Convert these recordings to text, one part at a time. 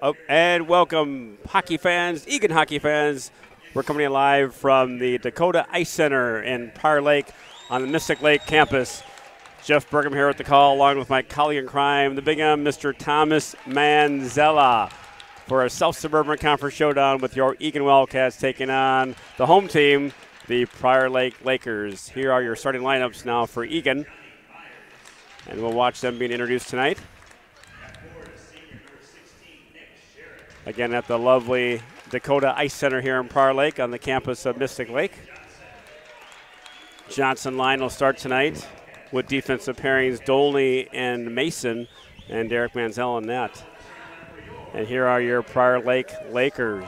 Oh, and welcome, hockey fans, Eagan hockey fans. We're coming in live from the Dakota Ice Center in Prior Lake on the Mystic Lake campus. Jeff Bergam here at the call, along with my colleague in crime, the big M, Mr. Thomas Manzella, for a South Suburban Conference showdown with your Eagan Wildcats taking on the home team, the Prior Lake Lakers. Here are your starting lineups now for Eagan, and we'll watch them being introduced tonight. Again, at the lovely Dakota Ice Center here in Prior Lake on the campus of Mystic Lake. Johnson line will start tonight with defensive pairings Dolney and Mason and Derek Manziel in net. And here are your Prior Lake Lakers.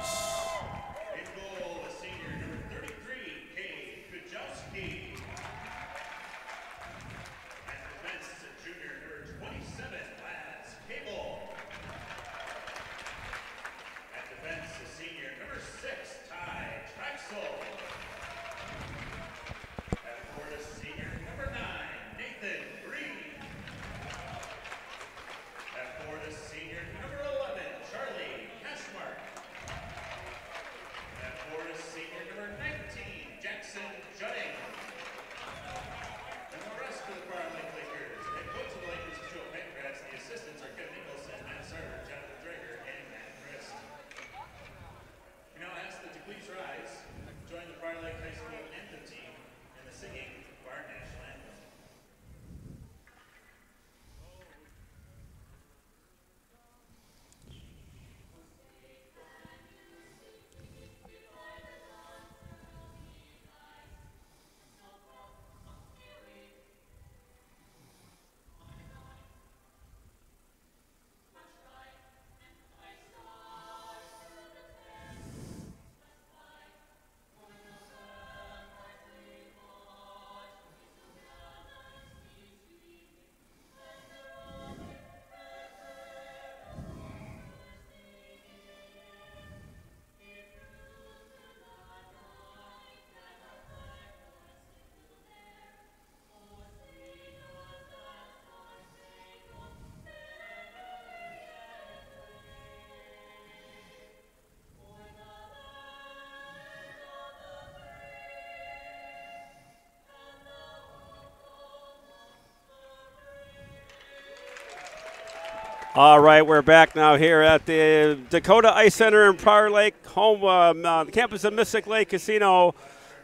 All right, we're back now here at the Dakota Ice Center in Prior Lake, home the campus of Mystic Lake Casino.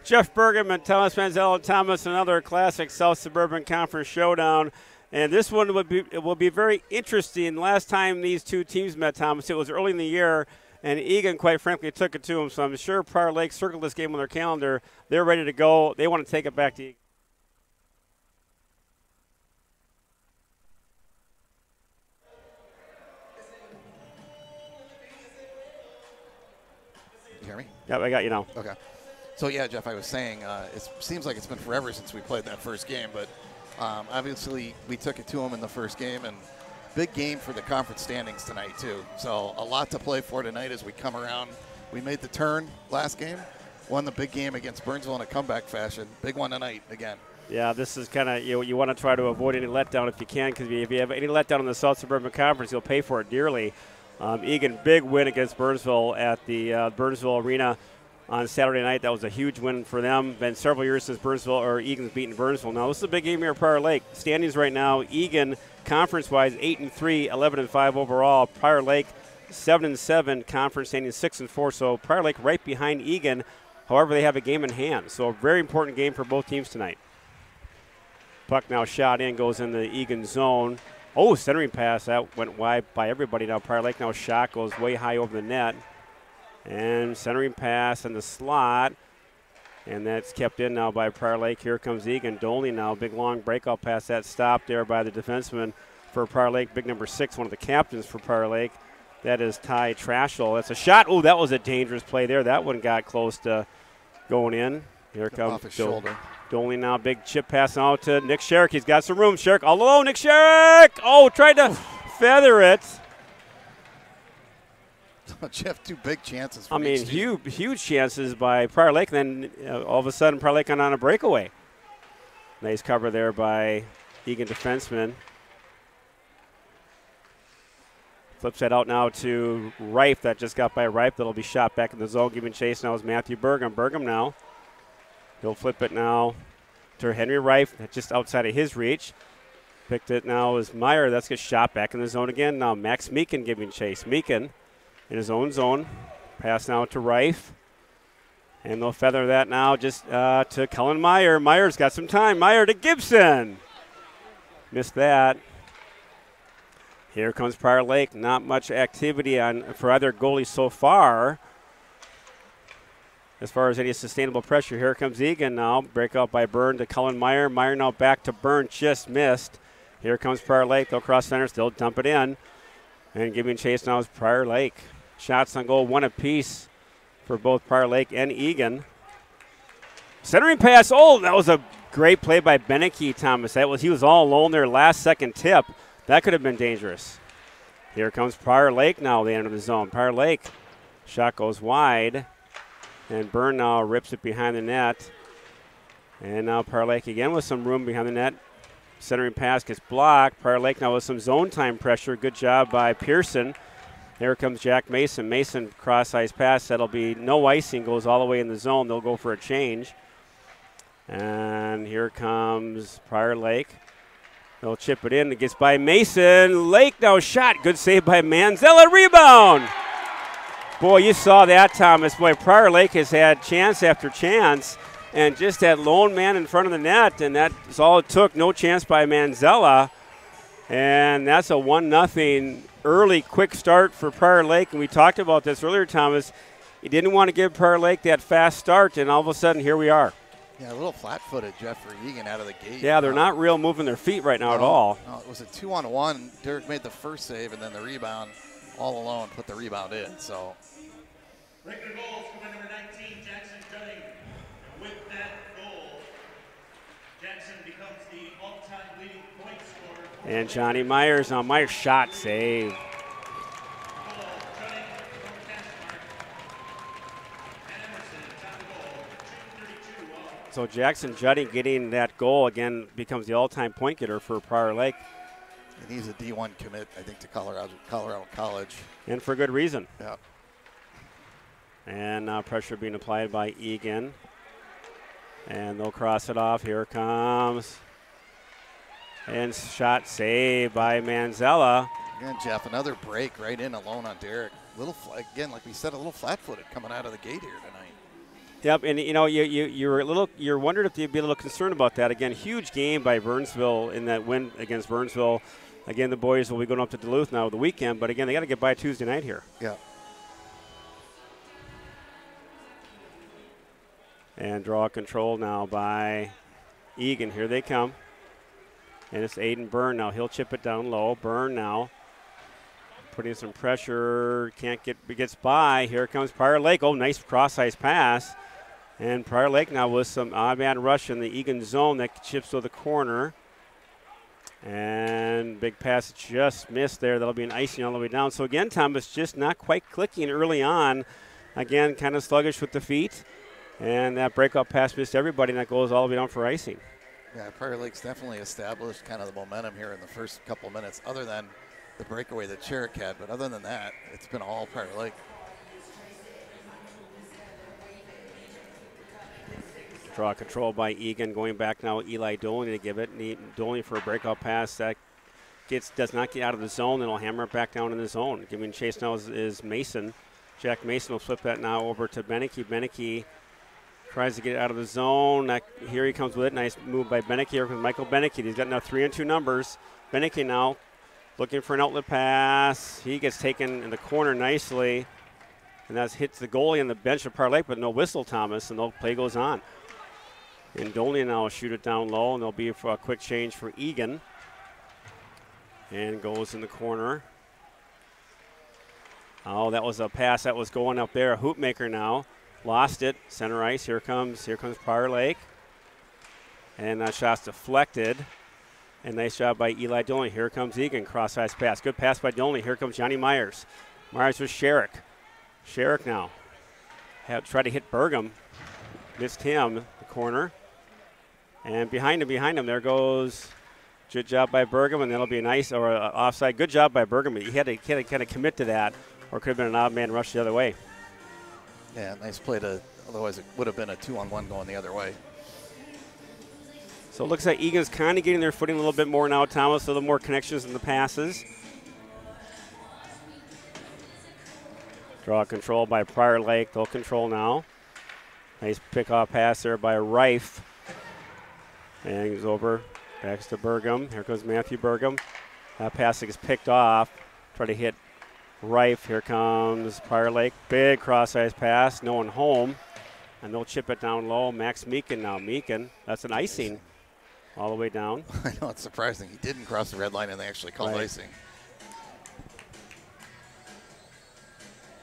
Jeff Bergam and Thomas Manziel. Thomas, another classic South Suburban Conference showdown. And this one will be very interesting. Last time these two teams met, Thomas, it was early in the year, and Eagan, quite frankly, took it to them. So I'm sure Prior Lake circled this game on their calendar. They're ready to go. They want to take it back to Eagan. Hear me? Yep, I got you now. Okay. So, yeah, Jeff, I was saying it seems like it's been forever since we played that first game, but obviously we took it to them in the first game, and big game for the conference standings tonight, too. So a lot to play for tonight as we come around. We made the turn last game, won the big game against Burnsville in a comeback fashion. Big one tonight again. Yeah, this is kind of, you want to try to avoid any letdown if you can, because if you have any letdown in the South Suburban Conference, you'll pay for it dearly. Eagan, big win against Burnsville at the Burnsville Arena on Saturday night. That was a huge win for them. Been several years since Eagan's beaten Burnsville. Now, this is a big game here at Prior Lake. Standings right now, Eagan, conference-wise, 8-3, 11-5 overall. Prior Lake, 7-7, conference standings 6-4. So Prior Lake right behind Eagan. However, they have a game in hand. So a very important game for both teams tonight. Puck now shot in, goes in the Eagan zone. Oh, centering pass. That went wide by everybody. Now Prior Lake, now shot goes way high over the net. And centering pass in the slot. And that's kept in now by Prior Lake. Here comes Eagan. Dolney now. Big long breakout pass. That stopped there by the defenseman for Prior Lake. Big number 6, one of the captains for Prior Lake. That is Ty Trashel. That's a shot. Oh, that was a dangerous play there. That one got close to going in. Here comes off his shoulder. Dolney now, big chip pass out to Nick Sherrick. He's got some room. Sherrick all alone. Nick Sherrick. Oh, tried to feather it. Jeff, two big chances. I mean, huge chances by Prior Lake. Then all of a sudden, Prior Lake on a breakaway. Nice cover there by Eagan defenseman. Flips that out now to Reif. That just got by Reif. That'll be shot back in the zone. Giving chase now is Matthew Burgum. Burgum now. He'll flip it now to Henry Reif. Just outside of his reach. Picked it now is Meyer. That's gets shot back in the zone again. Now Max Meakin giving chase. Meakin in his own zone. Pass now to Reif. And they'll feather that now just to Cullen Meyer. Meyer's got some time. Meyer to Gibson. Missed that. Here comes Prior Lake. Not much activity for either goalie so far. As far as any sustainable pressure, here comes Eagan now. Breakout by Byrne to Cullen Meyer. Meyer now back to Byrne. Just missed. Here comes Prior Lake. They'll cross center. Still dump it in. And giving chase now is Prior Lake. Shots on goal, one apiece for both Prior Lake and Eagan. Centering pass. Oh, that was a great play by Beneke, Thomas. He was all alone there. Last second tip. That could have been dangerous. Here comes Prior Lake now, the end of the zone. Prior Lake, shot goes wide. And Byrne now rips it behind the net. And now Prior Lake again with some room behind the net. Centering pass gets blocked. Prior Lake now with some zone time pressure. Good job by Pearson. Here comes Jack Mason. Mason cross-ice pass. That'll be no icing. Goes all the way in the zone. They'll go for a change. And here comes Prior Lake. They'll chip it in. It gets by Mason. Lake now shot. Good save by Manzella. Rebound. Boy, you saw that, Thomas. Boy, Prior Lake has had chance after chance. And just that lone man in front of the net. And that's all it took. No chance by Manzella. And that's a 1-0 early quick start for Prior Lake. And we talked about this earlier, Thomas. He didn't want to give Prior Lake that fast start. And all of a sudden, here we are. Yeah, a little flat-footed, Jeff, for Eagan out of the gate. Yeah, they're not real moving their feet right now at all. No, it was a 2-on-1. Derek made the first save, and then the rebound all alone put the rebound in. So. Breaking goals for number 19, Jackson Cutting. With that goal, Jackson becomes the all-time leading point scorer. And Johnny Myers now. Myers shot save. So Jackson Juddy getting that goal again becomes the all-time point getter for Prior Lake. And he's a D1 commit, I think, to Colorado College. And for good reason. Yeah. And now pressure being applied by Eagan. And they'll cross it off. Here it comes. And shot saved by Manzella. Again, Jeff, another break right in alone on Derek. Again, like we said, a little flat-footed coming out of the gate here tonight. Yep, and you know you're wondering if you'd be a little concerned about that. Again, huge game by Burnsville in that win against Burnsville. Again, the boys will be going up to Duluth now the weekend, but again, they got to get by Tuesday night here. Yeah. And draw control now by Eagan. Here they come, and it's Aiden Byrne now. He'll chip it down low. Byrne now putting some pressure. Gets by. Here comes Prior Lake. Oh, nice cross-ice pass. And Prior Lake now with some odd man rush in the Eagan zone that chips to the corner. And big pass just missed there. That'll be an icing all the way down. So again, Thomas just not quite clicking early on. Again, kind of sluggish with the feet. And that breakout pass missed everybody, and that goes all the way down for icing. Yeah, Prior Lake's definitely established kind of the momentum here in the first couple minutes, other than the breakaway that Cherrick had. But other than that, it's been all Prior Lake. Draw control by Eagan. Going back now, Eli Dolan to give it. Dolan for a breakout pass that does not get out of the zone. Then he'll hammer it back down in the zone. Giving chase now is Mason. Jack Mason will flip that now over to Beneke. Beneke tries to get it out of the zone. Here he comes with it. Nice move by Beneke. Here comes Michael Beneke. He's got now 3-on-2 numbers. Beneke now looking for an outlet pass. He gets taken in the corner nicely. And that hits the goalie on the bench of Prior Lake, but no whistle, Thomas, and the play goes on. And Dolan now will shoot it down low, and there'll be a quick change for Eagan. And goes in the corner. Oh, that was a pass that was going up there. A hoop maker now. Lost it. Center ice. Here comes Prior Lake. And that shot's deflected. And nice job by Eli Dolan. Here comes Eagan. Cross-ice pass. Good pass by Dolan. Here comes Johnny Myers. Myers with Sherrick. Sherrick now. Try to hit Burgum. Missed him. The corner. And behind him, there goes Good job by Burgum, and that'll be a nice or offside. Good job by Burgum. He had to kind of commit to that, or it could have been an odd man rush the other way. Yeah, nice play otherwise it would have been a 2-on-1 going the other way. So it looks like Eagan's kind of getting their footing a little bit more now, Thomas, a little more connections in the passes. Draw control by Prior Lake. They'll control now. Nice pick-off pass there by Rife. And he's over. Back to Burgum. Here goes Matthew Burgum. That pass is picked off. Try to hit Rife. Here comes Prior Lake. Big cross-ice pass. No one home. And they'll chip it down low. Max Meakin now. Meakin. That's an icing all the way down. I know, it's surprising. He didn't cross the red line, and they actually called icing.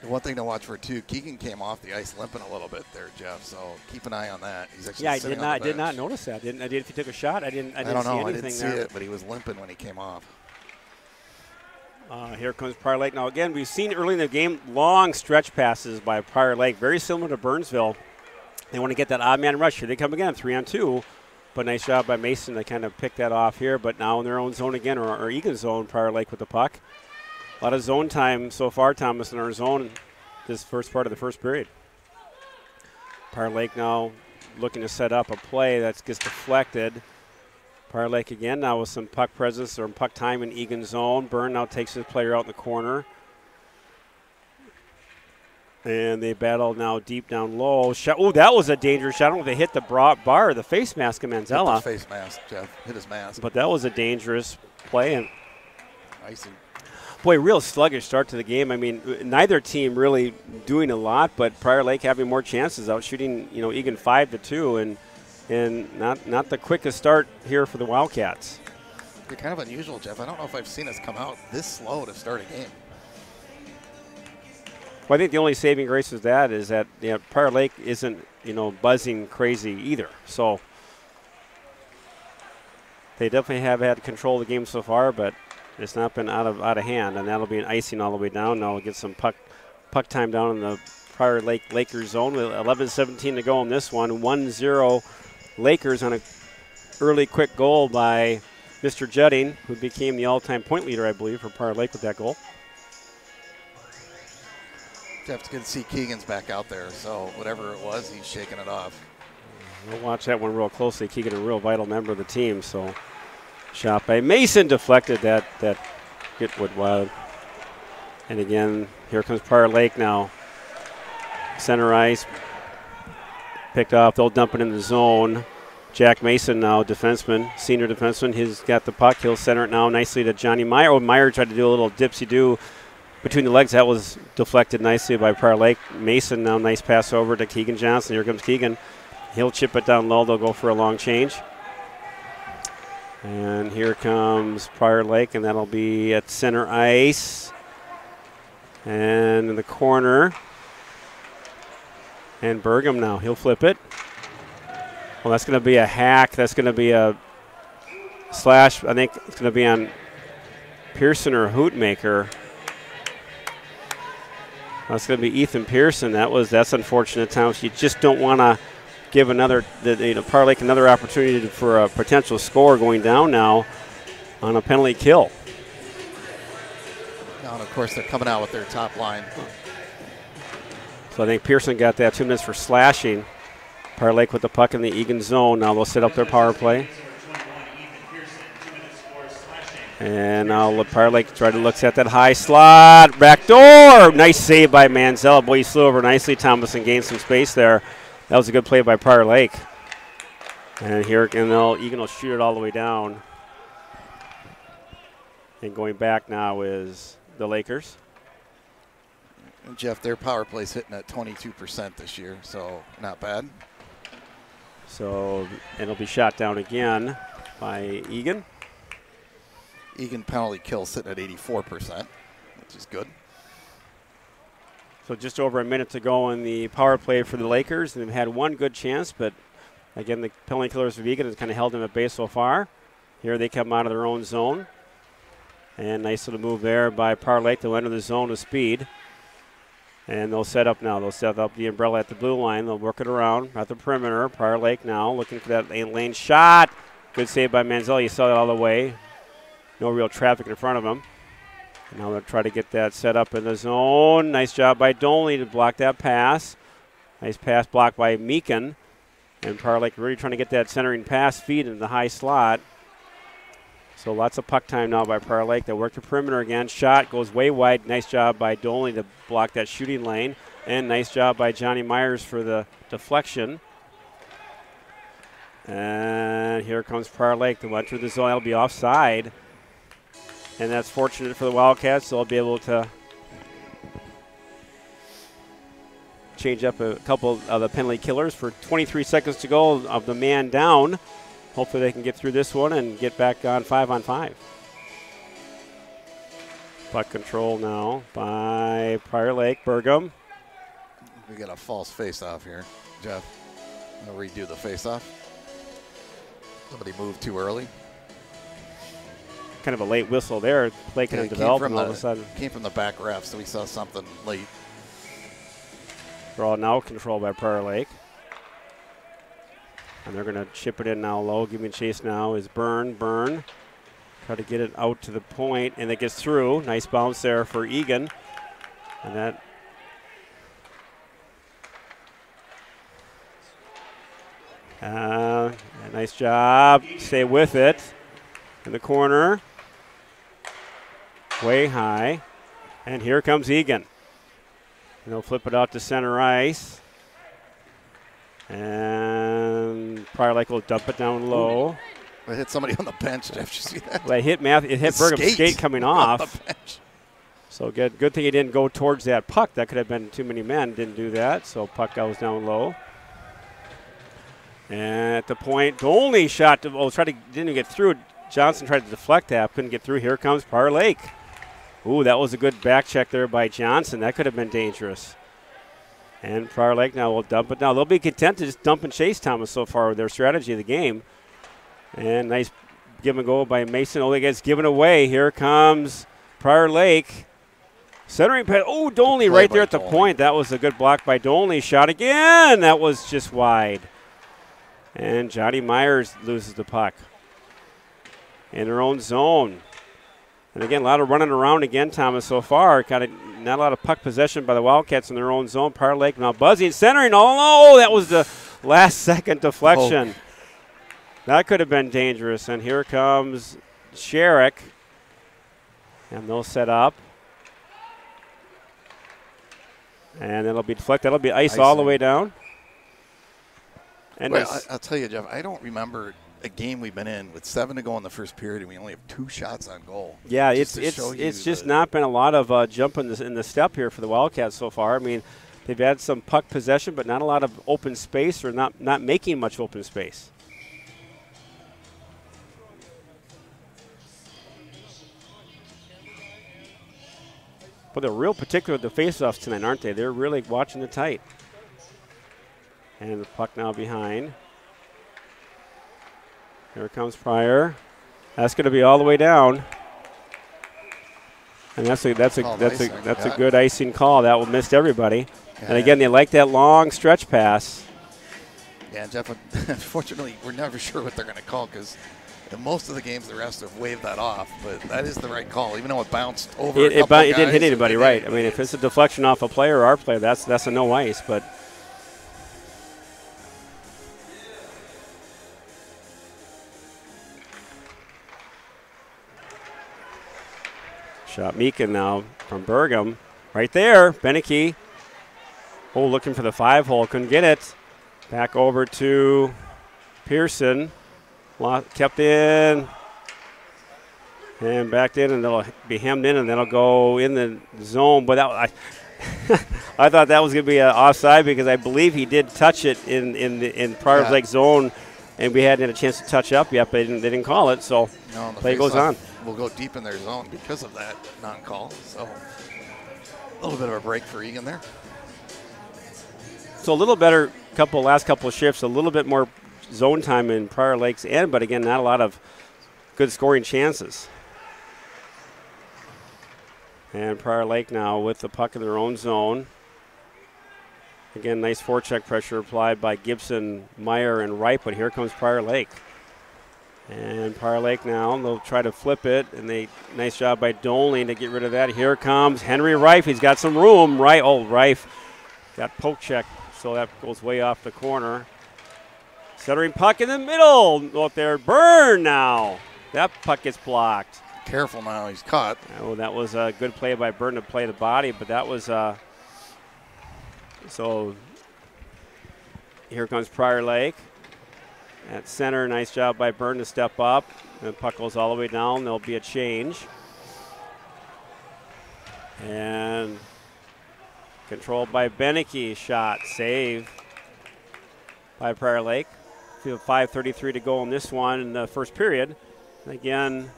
One thing to watch for, too, Keegan came off the ice limping a little bit there, Jeff, so keep an eye on that. He's actually I did not notice that. I did if he took a shot. I didn't see anything there. I didn't see it, but he was limping when he came off. Here comes Prior Lake. Now, again, we've seen early in the game long stretch passes by Prior Lake, very similar to Burnsville. They want to get that odd man rush. Here they come again, 3-on-2. But nice job by Mason to kind of pick that off here. But now in their own zone again, or Eagan zone, Prior Lake with the puck. A lot of zone time so far, Thomas, in our zone this first part of the first period. Prior Lake now looking to set up a play that gets deflected. Prior Lake again now with some puck presence or puck time in Eagan zone. Byrne now takes his player out in the corner. And they battle now deep down low. Oh, that was a dangerous shot. I don't know if they hit the bar or the face mask of Manzella. Hit his face mask, Jeff. Hit his mask. But that was a dangerous play. And icing. Boy, real sluggish start to the game. I mean, neither team really doing a lot, but Prior Lake having more chances, out shooting, Eagan 5-2, and not the quickest start here for the Wildcats. You're kind of unusual, Jeff. I don't know if I've seen us come out this slow to start a game. Well, I think the only saving grace is that Prior Lake isn't, buzzing crazy either. So they definitely have had control of the game so far, but it's not been out of hand, and that'll be an icing all the way down. Now we'll get some puck time down in the Prior Lake Lakers zone with 11:17 to go in this one. 1-0 Lakers on an early quick goal by Mr. Judding, who became the all-time point leader, I believe, for Prior Lake with that goal. Jeff, it's good to see Keegan's back out there, so whatever it was, he's shaking it off. We'll watch that one real closely. Keegan, a real vital member of the team, so shot by Mason, deflected that hit Woodwild. And again, here comes Prior Lake now. Center ice, picked off, they'll dump it in the zone. Jack Mason now, defenseman, senior defenseman, he's got the puck, he'll center it now nicely to Johnny Meyer. Oh, Meyer tried to do a little dipsy-do between the legs. That was deflected nicely by Prior Lake. Mason now, nice pass over to Keegan Johnson. Here comes Keegan. He'll chip it down low. They'll go for a long change. And here comes Prior Lake, and that'll be at center ice. And in the corner. And Burgum now. He'll flip it. Well, that's going to be a hack. That's going to be a slash. I think it's going to be on Pearson or Hootmaker. That's going to be Ethan Pearson. That's unfortunate, Thomas. You just don't want to give Prior Lake another opportunity for a potential score going down now on a penalty kill. Now, and of course, they're coming out with their top line. So I think Pearson got that 2 minutes for slashing. Prior Lake with the puck in the Eagan zone. Now they'll set up their power play. And now Prior Lake try to look at that high slot. Back door. Nice save by Manzella. Boy, he slew over nicely, Thomas, and gained some space there. That was a good play by Prior Lake. And Eagan will shoot it all the way down. And going back now is the Lakers. And Jeff, their power play's hitting at 22% this year, so not bad. So it'll be shot down again by Eagan. Eagan penalty kill sitting at 84%, which is good. So just over a minute to go in the power play for the Lakers. They've had one good chance, but again, the penalty killers of Eagan has kind of held them at bay so far. Here they come out of their own zone. And nice little move there by Prior Lake. They'll enter the zone with speed. And they'll set up now. They'll set up the umbrella at the blue line. They'll work it around at the perimeter. Prior Lake now looking for that lane shot. Good save by Manziel. You saw that all the way. No real traffic in front of him. And now they'll try to get that set up in the zone. Nice job by Dolney to block that pass. Nice pass blocked by Meakin. And Prior Lake really trying to get that centering pass feed into the high slot. So lots of puck time now by Prior Lake. They work the perimeter again. Shot goes way wide. Nice job by Dolney to block that shooting lane. And nice job by Johnny Myers for the deflection. And here comes Prior Lake. They'll enter the zone. That'll be offside. And that's fortunate for the Wildcats. They'll be able to change up a couple of the penalty killers for 23 seconds to go of the man down. Hopefully they can get through this one and get back on 5-on-5. Puck control now by Prior Lake. Burgum. We got a false face-off here, Jeff. I'm going to redo the face-off. Somebody moved too early. Kind of a late whistle there. Play kind of developed all of a sudden. Came from the back ref, so we saw something late. Draw now controlled by Prior Lake. And they're going to chip it in now low. Giving chase now is Byrne. Try to get it out to the point, and it gets through. Nice bounce there for Eagan. And that nice job. Stay with it. In the corner. Way high. And here comes Eagan. And they'll flip it out to center ice. And Prior Lake will dump it down low. It hit somebody on the bench. Did you see that? Well, it hit Burgum's skate coming off. So good thing he didn't go towards that puck. That could have been too many men. Didn't do that. So puck goes down low. And at the point, Dolney shot. Didn't get through. Johnson tried to deflect that. Couldn't get through. Here comes Prior Lake. Ooh, that was a good back check there by Johnson. That could have been dangerous. And Prior Lake now will dump it. Now they'll be content to just dump and chase Thomas so far with their strategy of the game. And nice give and go by Mason. Oh, it gets given away. Here comes Prior Lake. Centering pass. Oh, Dolney right there at the point. That was a good block by Dolney. Shot again. That was just wide. And Johnny Myers loses the puck. In their own zone. And again, a lot of running around again, Thomas, so far. Not a lot of puck possession by the Wildcats in their own zone. Prior Lake now buzzing, centering. Oh, no, that was the last-second deflection. Oh. That could have been dangerous. And here comes Sherrick. And they'll set up. And it'll be deflected. That'll be ice all the way down. And well, I'll tell you, Jeff, I don't remember a game we've been in with 7 to go in the first period, and we only have 2 shots on goal. Yeah, it's just not been a lot of jump in the step here for the Wildcats so far. I mean, they've had some puck possession, but not a lot of open space, or not making much open space. But they're real particular with the faceoffs tonight, aren't they? They're really watching it tight. And the puck now behind. Here comes Pryor. That's going to be all the way down. And that's a good icing call. That will miss everybody. Yeah. And again, they like that long stretch pass. Yeah, Jeff, unfortunately, we're never sure what they're going to call because in most of the games the refs have waved that off. But that is the right call, even though it bounced over a couple guys. It didn't hit anybody, right. I mean, if it's a deflection off a player or our player, that's a no ice. But shot Meakin now from Burgum. Right there, Beneke. Oh, looking for the 5-hole. Couldn't get it. Back over to Pearson. Kept in. And back in, and they'll be hemmed in, and then it'll go in the zone. But I thought that was going to be an offside because I believe he did touch it in Pryor's Lake zone, and we hadn't had a chance to touch up yet, but they didn't call it, so play goes on. Will go deep in their zone because of that non-call. So a little bit of a break for Eagan there. So a little better last couple of shifts, a little bit more zone time in Prior Lake's end, but again, not a lot of good scoring chances. And Prior Lake now with the puck in their own zone. Again, nice forecheck pressure applied by Gibson, Meyer, and Wright, but here comes Prior Lake. And Prior Lake now, they'll try to flip it, and nice job by Dolan to get rid of that. Here comes Henry Reif. He's got some room. Reif got poke check, so that goes way off the corner. Centering puck in the middle. Out there, Byrne now. That puck gets blocked. Careful now, he's caught. Oh, that was a good play by Byrne to play the body, but that was so here comes Prior Lake. At center, nice job by Byrne to step up. And the puck goes all the way down. There'll be a change. And controlled by Beneke. Shot, save by Prior Lake. 5:33 to go in this one in the first period. Again,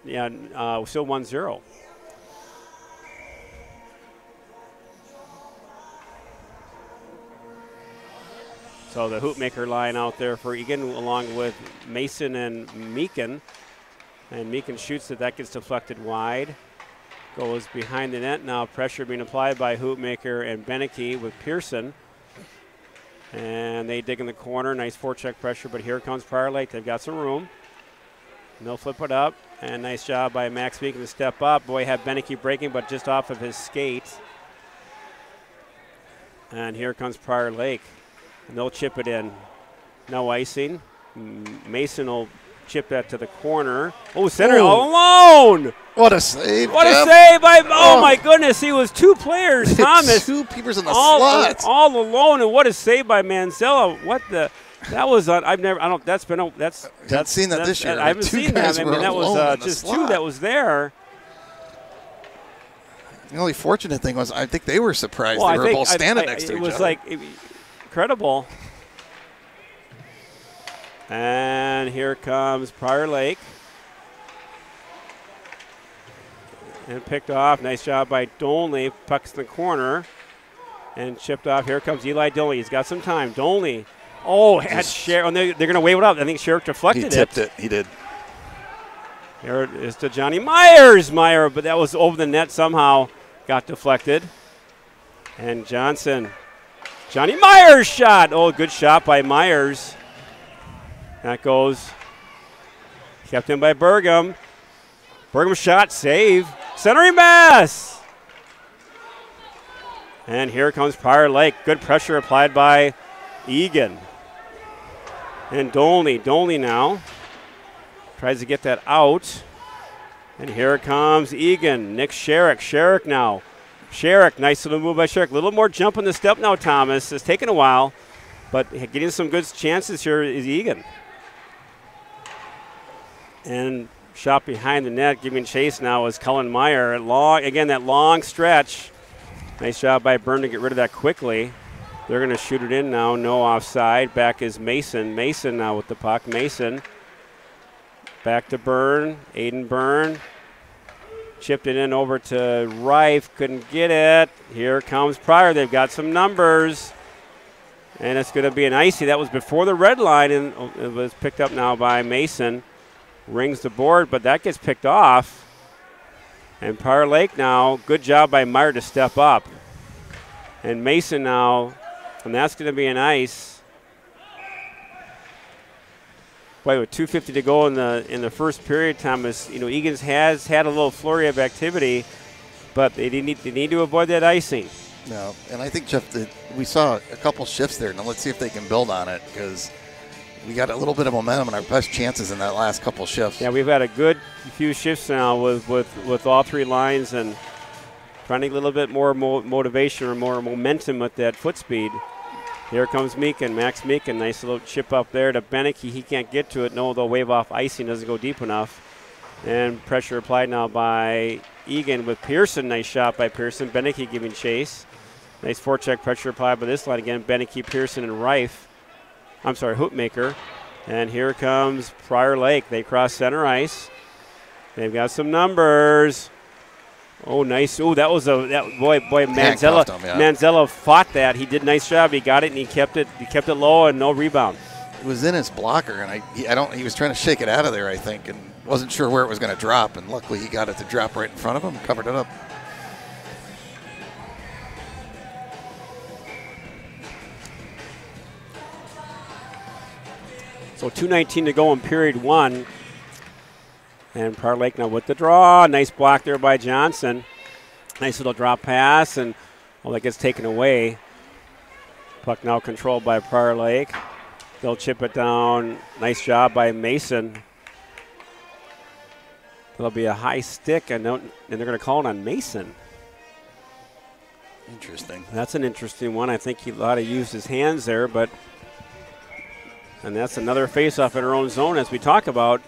still 1-0. So the Hoopmaker line out there for Eagan along with Mason and Meekin. And Meekin shoots it. That gets deflected wide. Goes behind the net. Now pressure being applied by Hoopmaker and Beneke with Pearson. And they dig in the corner. Nice forecheck pressure, but here comes Prior Lake. They've got some room. And they'll flip it up. And nice job by Max Meekin to step up. Boy, had Beneke breaking, but just off of his skate. And here comes Prior Lake. And they'll chip it in. No icing. Mason will chip that to the corner. Oh, center all alone. What a save. What a save by, oh my goodness, he was two players, Thomas. Two peepers in the slot. All alone, and what a save by Manzella. What the, that was, that's seen that this year. I haven't seen that. I mean, that was just two that was there. The only fortunate thing was I think they were surprised. They were both standing next to each other. It was like incredible. And here comes Prior Lake. And picked off. Nice job by Dolney. Puck's in the corner. And chipped off. Here comes Eli Dolney. He's got some time. Dolney. Oh, had Sherrick. They're going to wave it up. I think Sherrick deflected it. He tipped it. He did. Here it is to Johnny Myers. But that was over the net somehow. Got deflected. And Johnson. Johnny Myers shot. Oh, good shot by Myers. That goes. Kept in by Burgum. Burgum shot. Save. Centering pass. And here comes Prior Lake. Good pressure applied by Eagan. And Dolney. Dolney now tries to get that out. And here comes Eagan. Nick Sherrick. Sherrick now. Sherrick, nice little move by Sherrick. A little more jump in the step now, Thomas. It's taken a while, but getting some good chances here is Eagan. And shot behind the net, giving chase now is Cullen Meyer. Again, that long stretch. Nice job by Byrne to get rid of that quickly. They're going to shoot it in now. No offside. Back is Mason. Mason now with the puck. Mason. Back to Byrne. Aiden Byrne. Chipped it in over to Reif. Couldn't get it. Here comes Pryor. They've got some numbers. And it's going to be an icy. That was before the red line, and it was picked up now by Mason. Rings the board, but that gets picked off. And Prior Lake now, good job by Meyer to step up. And Mason now, and that's going to be an ice. Boy, with 2:50 to go in the first period, Thomas, Egan's has had a little flurry of activity, but they need to avoid that icing. No, and I think, Jeff, that we saw a couple shifts there. Now let's see if they can build on it, because we got a little bit of momentum and our best chances in that last couple shifts. Yeah, we've had a good few shifts now with all three lines and trying to get a little bit more motivation or more momentum with that foot speed. Here comes Meekin, Max Meekin. Nice little chip up there to Beneke. He can't get to it. No, they'll wave off icing. Doesn't go deep enough. And pressure applied now by Eagan with Pearson. Nice shot by Pearson. Beneke giving chase. Nice forecheck pressure applied by this line again. Beneke, Pearson, and Reif. I'm sorry, Hoopmaker. And here comes Prior Lake. They cross center ice. They've got some numbers. Oh, nice. Oh, that was boy, Manzella. Manzella fought that. He did a nice job. He got it, and he kept it low and no rebound. It was in his blocker, and he was trying to shake it out of there, I think, and wasn't sure where it was going to drop, and luckily he got it to drop right in front of him and covered it up. So 2:19 to go in period 1. And Prior Lake now with the draw. Nice block there by Johnson. Nice little drop pass, and that gets taken away. Puck now controlled by Prior Lake. They'll chip it down. Nice job by Mason. There'll be a high stick, and they're going to call it on Mason. Interesting. That's an interesting one. I think he ought to use his hands there, and that's another face-off in our own zone as we talk about.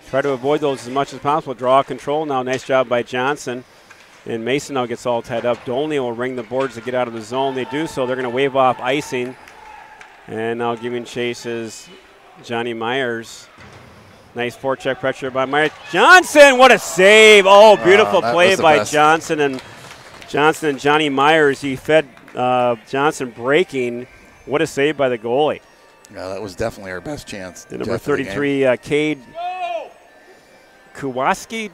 Try to avoid those as much as possible. Draw control now. Nice job by Johnson. And Mason now gets all tied up. Dolney will ring the boards to get out of the zone. They do so. They're going to wave off icing. And now giving chase is Johnny Myers. Nice forecheck pressure by Myers. Johnson, what a save. Oh, beautiful play by Johnson and Johnny Myers. He fed Johnson breaking. What a save by the goalie. Yeah, that was definitely our best chance. The number 33, Cade Kujowski.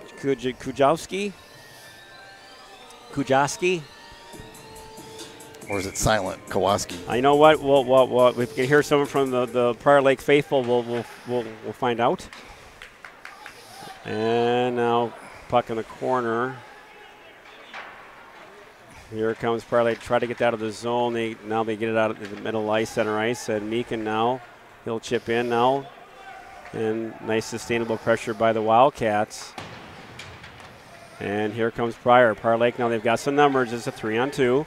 Or is it silent? Kowalski. You know what? We'll if we can hear someone from the Prior Lake faithful, we'll find out. And now puck in the corner. Here comes Prior Lake. Try to get out of the zone. Now they get it out of the middle ice, center ice. And Meekin now, he'll chip in now. And nice sustainable pressure by the Wildcats. And here comes Prior Lake now. They've got some numbers. It's a 3-on-2.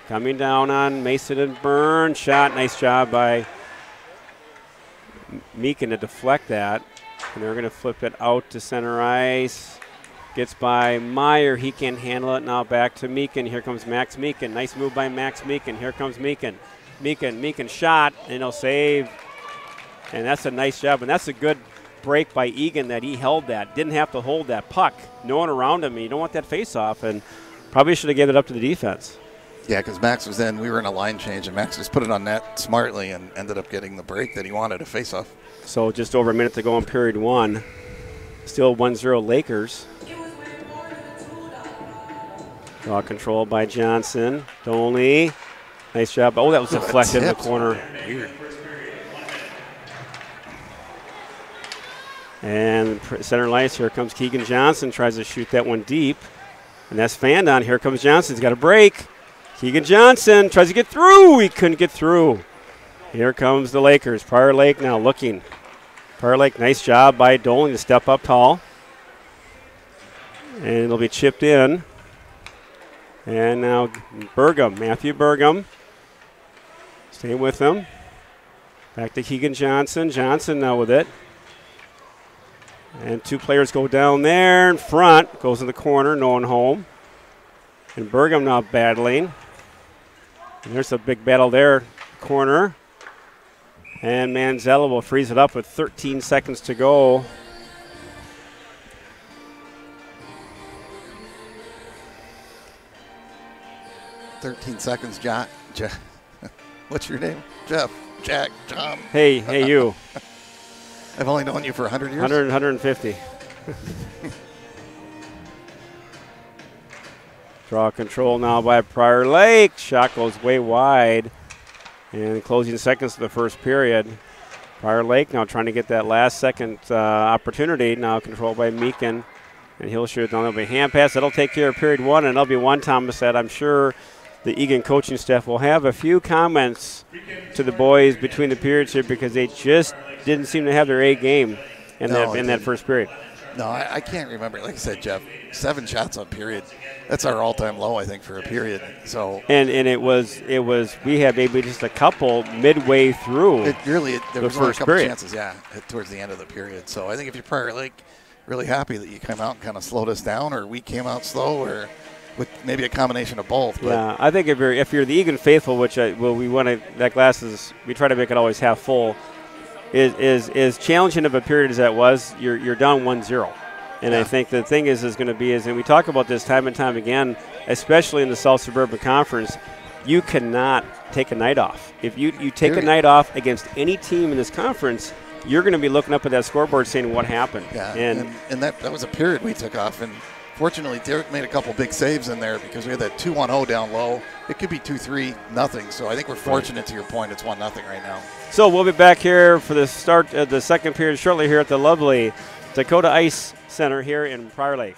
Coming down on Mason and Byrne. Shot. Nice job by Meekin to deflect that. And they're going to flip it out to center ice. Gets by Meyer. He can't handle it. Now back to Meekin. Here comes Max Meekin. Nice move by Max Meekin. Here comes Meekin. Meekin shot. And he'll save. And that's a nice job. And that's a good break by Eagan that he held that. Didn't have to hold that puck. No one around him. You don't want that face-off. And probably should have given it up to the defense. Yeah, because Max was in. We were in a line change, and Max just put it on net smartly and ended up getting the break that he wanted, a face-off. So just over a minute to go in period 1. Still 1-0 Lakers. Draw control by Johnson. Dolney. Nice job. Oh, that was deflected in the corner. Weird. And center ice, here comes Keegan Johnson. Tries to shoot that one deep. And that's fanned on. Here comes Johnson. He's got a break. Keegan Johnson tries to get through. He couldn't get through. Here comes the Lakers. Prior Lake now looking. Prior Lake, nice job by Dolan to step up tall. And it'll be chipped in. And now Matthew Burgum. Stay with him. Back to Keegan Johnson. Johnson now with it. And two players go down there in front. Goes in the corner, no one home. And Burgum now battling. And there's a big battle there, corner. And Manzella will freeze it up with 13 seconds to go. Jack. What's your name? Jeff. Jack. John. Hey, you. I've only known you for 100 years. 150. Draw control now by Prior Lake. Shot goes way wide. And closing seconds of the first period. Prior Lake now trying to get that last second opportunity. Now controlled by Meekin. And he'll shoot. Now there'll be a hand pass. That'll take care of period 1. And that'll be one, Thomas said. I'm sure the Eagan coaching staff will have a few comments to the boys between the periods here because they just didn't seem to have their A game in that first period. No, I can't remember. Like I said, Jeff, 7 shots on period. That's our all-time low, I think, for a period. So and it was we had maybe just a couple midway through. There was first a couple period. chances, towards the end of the period. So I think if you're Prior Lake, really happy that you came out and kind of slowed us down, or we came out slow, or with maybe a combination of both. But yeah, I think if you're the Eagan faithful, which we want to, that glass is, we try to make it always half full. Is challenging of a period as that was, you're down 1-0. And I think the thing is going to be, and we talk about this time and time again, especially in the South Suburban Conference, you cannot take a night off. If you take a night off against any team in this conference, you're going to be looking up at that scoreboard saying what happened. Yeah, and that was a period we took off, and Fortunately, Derek made a couple big saves in there because we had that 2-1-0 down low. It could be 2-3 nothing. So I think we're fortunate. To your point, it's 1-0 right now. So we'll be back here for the start of the second period shortly here at the lovely Dakota Ice Center here in Prior Lake.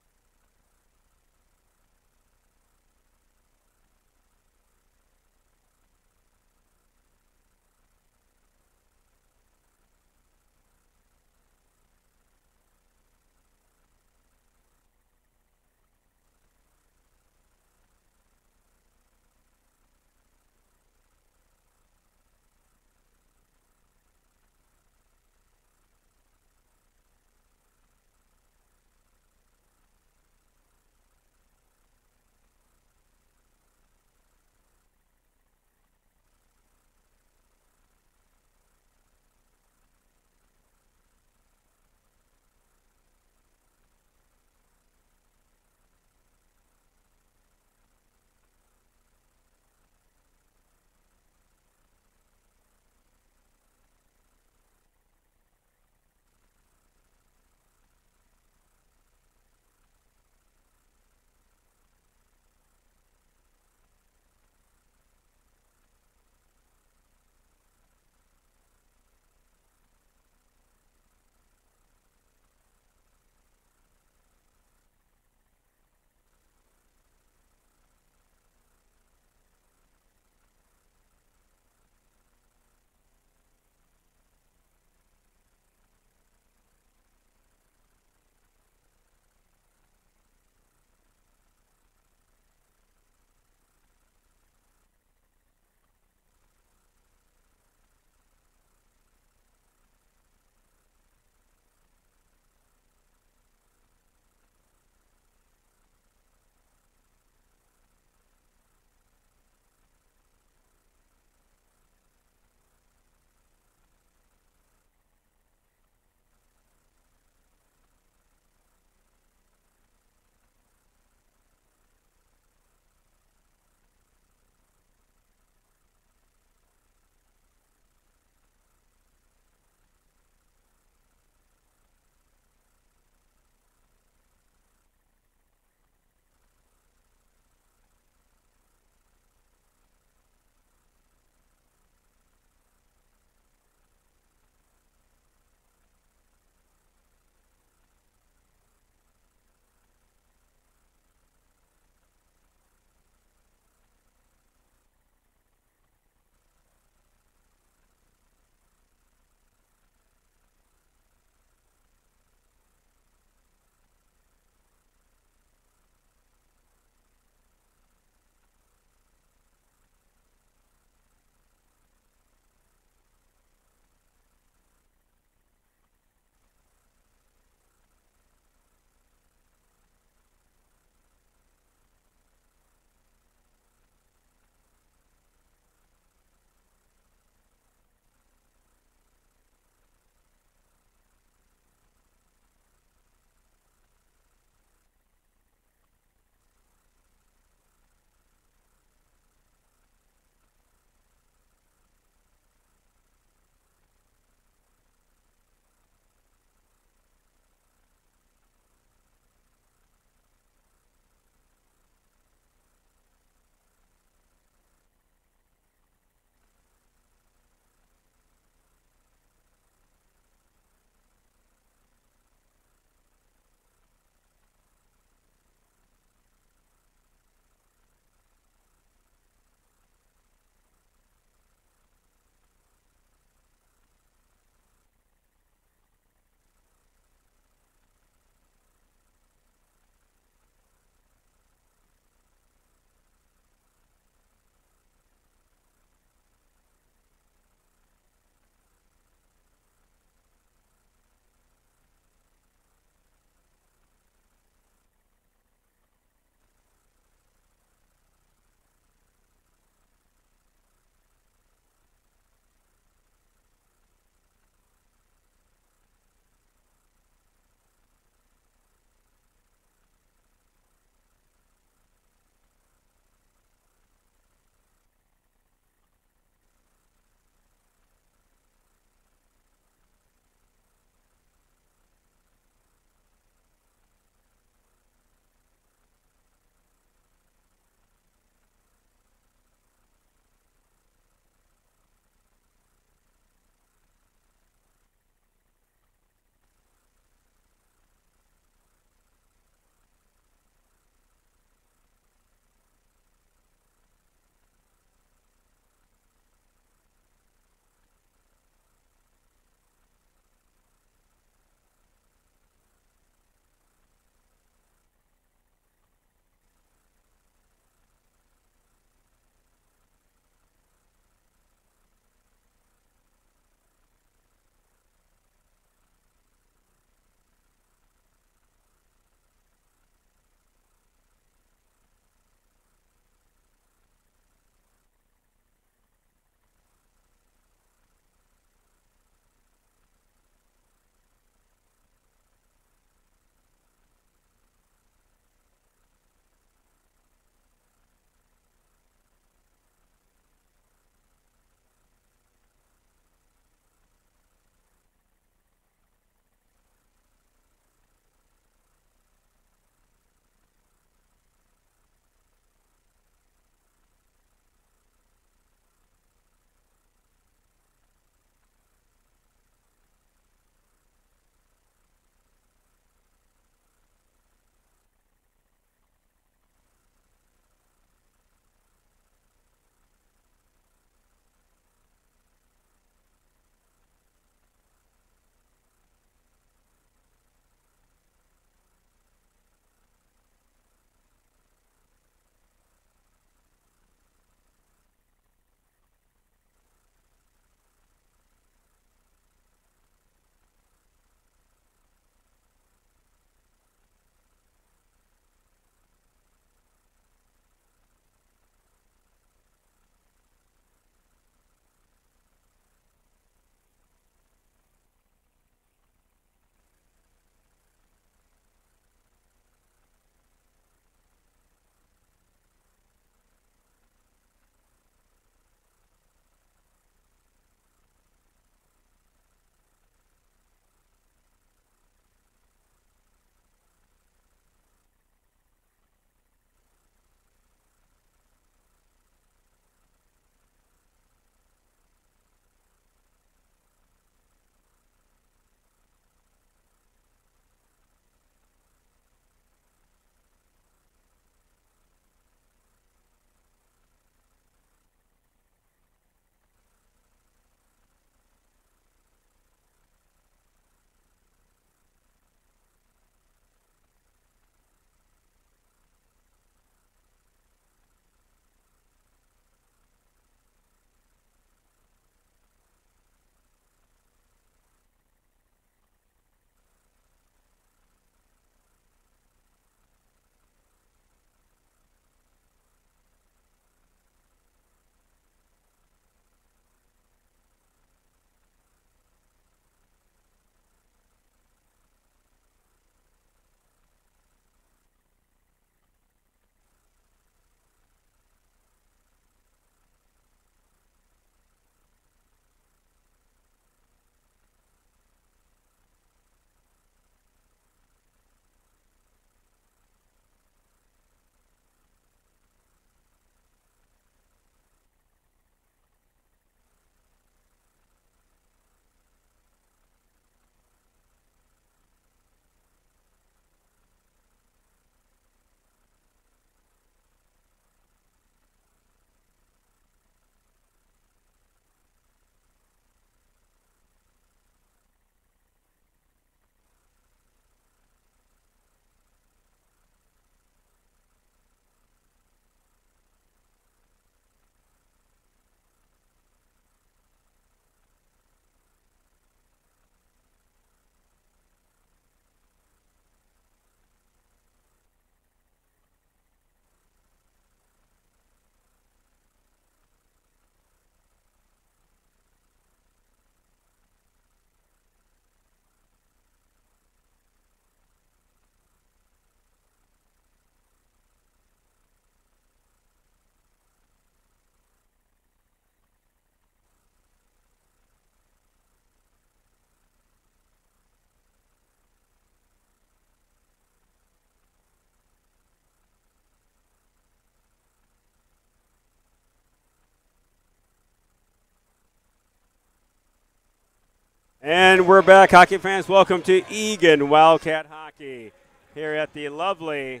And we're back, hockey fans. Welcome to Eagan Wildcat Hockey here at the lovely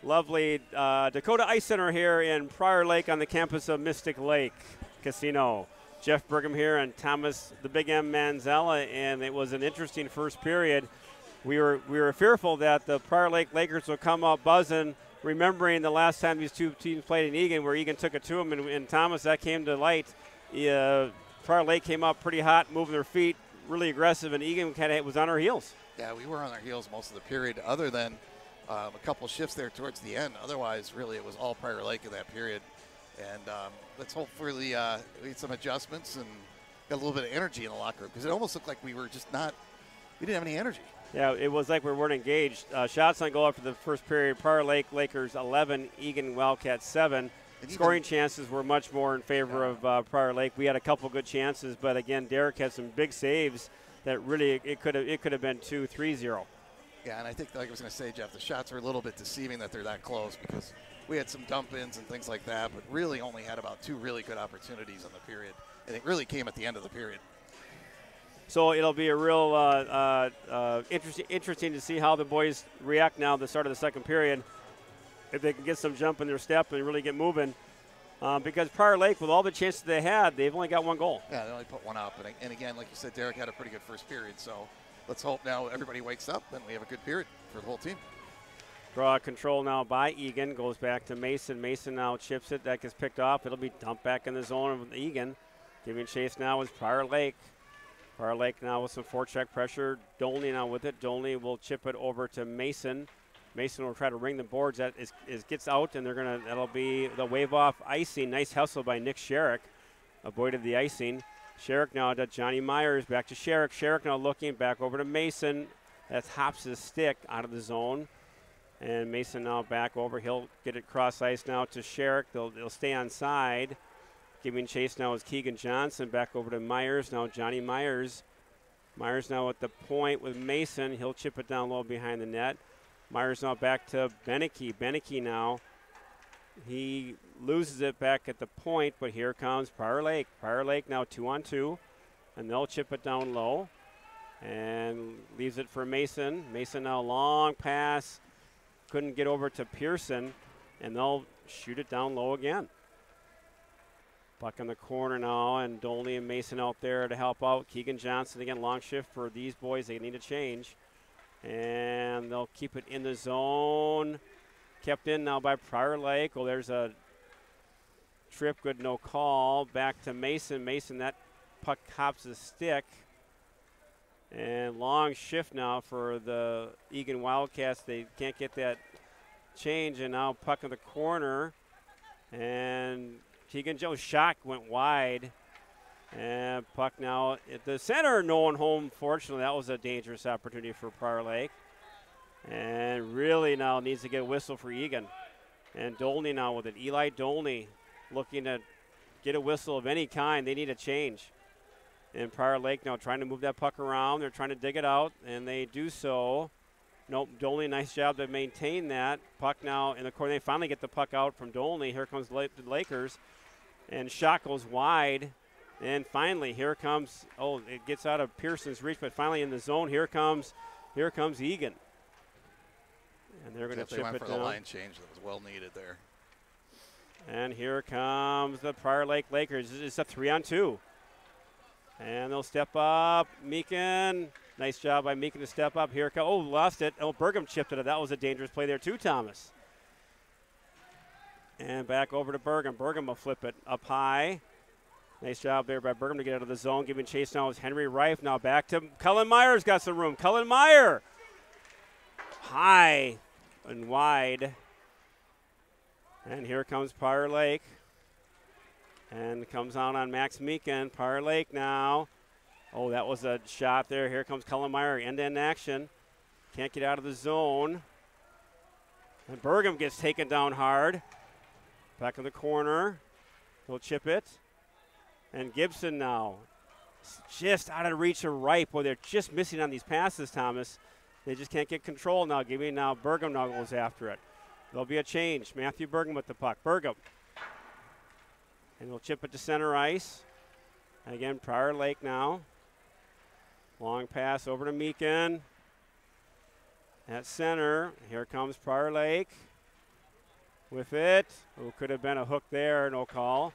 Dakota Ice Center here in Prior Lake on the campus of Mystic Lake Casino. Jeff Burgum here and Thomas the Big M Manzella, and it was an interesting first period. We were fearful that the Prior Lake Lakers would come out buzzing, remembering the last time these two teams played in Eagan, where Eagan took it to them, and Thomas, that came to light. Prior Lake came out pretty hot, moving their feet, really aggressive, and Eagan was on our heels. Yeah, we were on our heels most of the period, other than a couple shifts there towards the end. Otherwise, really, it was all Prior Lake in that period. And let's hopefully we had some adjustments and got a little bit of energy in the locker room, because it almost looked like we didn't have any energy. Yeah, it was like we weren't engaged. Shots on goal after the first period, Prior Lake Lakers 11, Eagan Wildcats 7. Scoring chances were much more in favor of Prior Lake. We had a couple good chances, but again, Derek had some big saves that really it could have been 2-3-0. Yeah, and I think, like I was going to say, Jeff, the shots are a little bit deceiving that they're that close, because we had some dump-ins and things like that, but really only had about 2 really good opportunities in the period, and it really came at the end of the period. So it'll be a real interesting to see how the boys react now at the start of the second period, if they can get some jump in their step and really get moving. Because Prior Lake, with all the chances they had, they've only got 1 goal. Yeah, they only put 1 up. And again, like you said, Derek had a pretty good first period. So let's hope now everybody wakes up and we have a good period for the whole team. Draw control now by Eagan. Goes back to Mason. Mason now chips it. That gets picked off. It'll be dumped back in the zone of Eagan. Giving chase now is Prior Lake. Prior Lake now with some forecheck pressure. Dolney now with it. Dolney will chip it over to Mason. Mason will try to ring the boards. That gets out, and that'll be the wave off icing. Nice hustle by Nick Sherrick. Avoided the icing. Sherrick now to Johnny Myers. Back to Sherrick. Sherrick now looking back over to Mason. That hops his stick out of the zone. And Mason now back over. He'll get it cross ice now to Sherrick. They'll stay on side. Giving chase now is Keegan Johnson. Back over to Myers. Now Johnny Myers. Myers now at the point with Mason. He'll chip it down low behind the net. Myers now back to Beneke. Beneke now, he loses it back at the point, but here comes Prior Lake. Prior Lake now 2-on-2, and they'll chip it down low and leaves it for Mason. Mason now long pass, couldn't get over to Pearson, and they'll shoot it down low again. Puck in the corner now, and Dolney and Mason out there to help out. Keegan Johnson again, long shift for these boys. They need a change. And they'll keep it in the zone. Kept in now by Prior Lake. Oh, there's a trip, good, no call. Back to Mason. Mason, that puck hops the stick. And long shift now for the Eagan Wildcats. They can't get that change, and now puck in the corner. And Keegan Joe's shot went wide. And puck now at the center, no one home. Fortunately, that was a dangerous opportunity for Prior Lake. And really now needs to get a whistle for Eagan. And Dolney now with it. Eli Dolney looking to get a whistle of any kind. They need a change. And Prior Lake now trying to move that puck around. They're trying to dig it out, and they do so. Nope, Dolney, nice job to maintain that. Puck now in the corner. They finally get the puck out from Dolney. Here comes the Lakers. And shot goes wide. And finally, here comes, it gets out of Pearson's reach, but finally in the zone, here comes Eagan. And they're going to chip it down. They went for the line change that was well needed there. And here comes the Prior Lake Lakers. It's a 3-on-2. And they'll step up. Meekin, nice job by Meekin to step up. Here comes, lost it. Burgum chipped it. That was a dangerous play there too, Thomas. And back over to Burgum. Burgum will flip it up high. Nice job there by Burgum to get out of the zone. Giving chase now is Henry Reif. Now back to Cullen Meyer's got some room. Cullen Meyer. High and wide. And here comes Prior Lake. And comes out on Max Meekin. Prior Lake now. Oh, that was a shot there. Here comes Cullen Meyer. End-to-end action. Can't get out of the zone. And Burgum gets taken down hard. Back in the corner. He'll chip it. And Gibson now just out of reach of Ripe. Boy, they're just missing on these passes, Thomas. They just can't get control now. Burgum now goes after it. There'll be a change. Matthew Burgum with the puck. Burgum. And he'll chip it to center ice. And again, Prior Lake now. Long pass over to Meakin. At center, here comes Prior Lake with it. Oh, could have been a hook there, no call.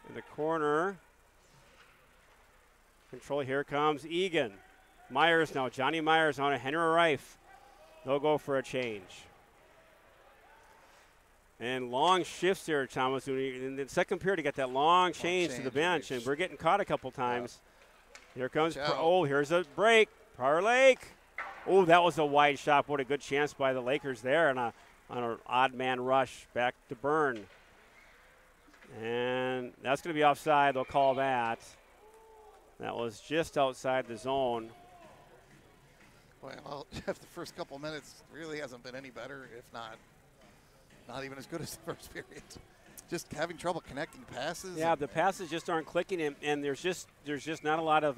In the corner. Control, here comes Eagan. Myers now, Johnny Myers on a Henry Reif. They'll go for a change. And long shifts here, Thomas. In the second period, you got that long change to the bench, and we're getting caught a couple times. Yeah. Here comes, here's a break. Prior Lake. Oh, that was a wide shot. What a good chance by the Lakers there on an odd man rush back to Byrne. And that's going to be offside. They'll call that. That was just outside the zone. Well, Jeff, the first couple minutes really hasn't been any better, if not even as good as the first period. Just having trouble connecting passes. Yeah, the passes just aren't clicking, and there's just not a lot of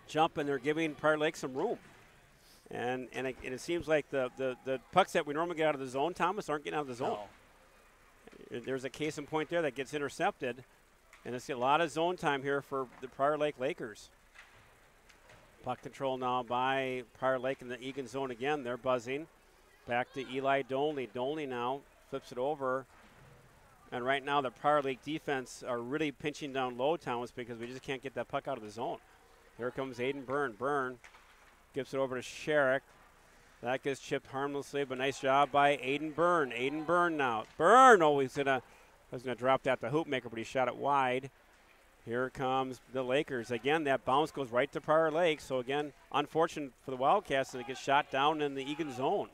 jump, and they're giving Prior Lake some room. And it seems like the pucks that we normally get out of the zone, Thomas, aren't getting out of the zone. No. There's a case in point there that gets intercepted, and it's a lot of zone time here for the Prior Lake Lakers. Puck control now by Prior Lake in the Eagan zone again. They're buzzing. Back to Eli Dolney. Dolney now flips it over. And right now the Prior Lake defense are really pinching down low, Thomas, because we just can't get that puck out of the zone. Here comes Aiden Byrne. Byrne gives it over to Sherrick. That gets chipped harmlessly, but nice job by Aiden Byrne. Aiden Byrne now. Byrne, was going to drop that to Hoopmaker, but he shot it wide. Here comes the Lakers. Again, that bounce goes right to Prior Lake. So, again, unfortunate for the Wildcats that it gets shot down in the Eagan zone.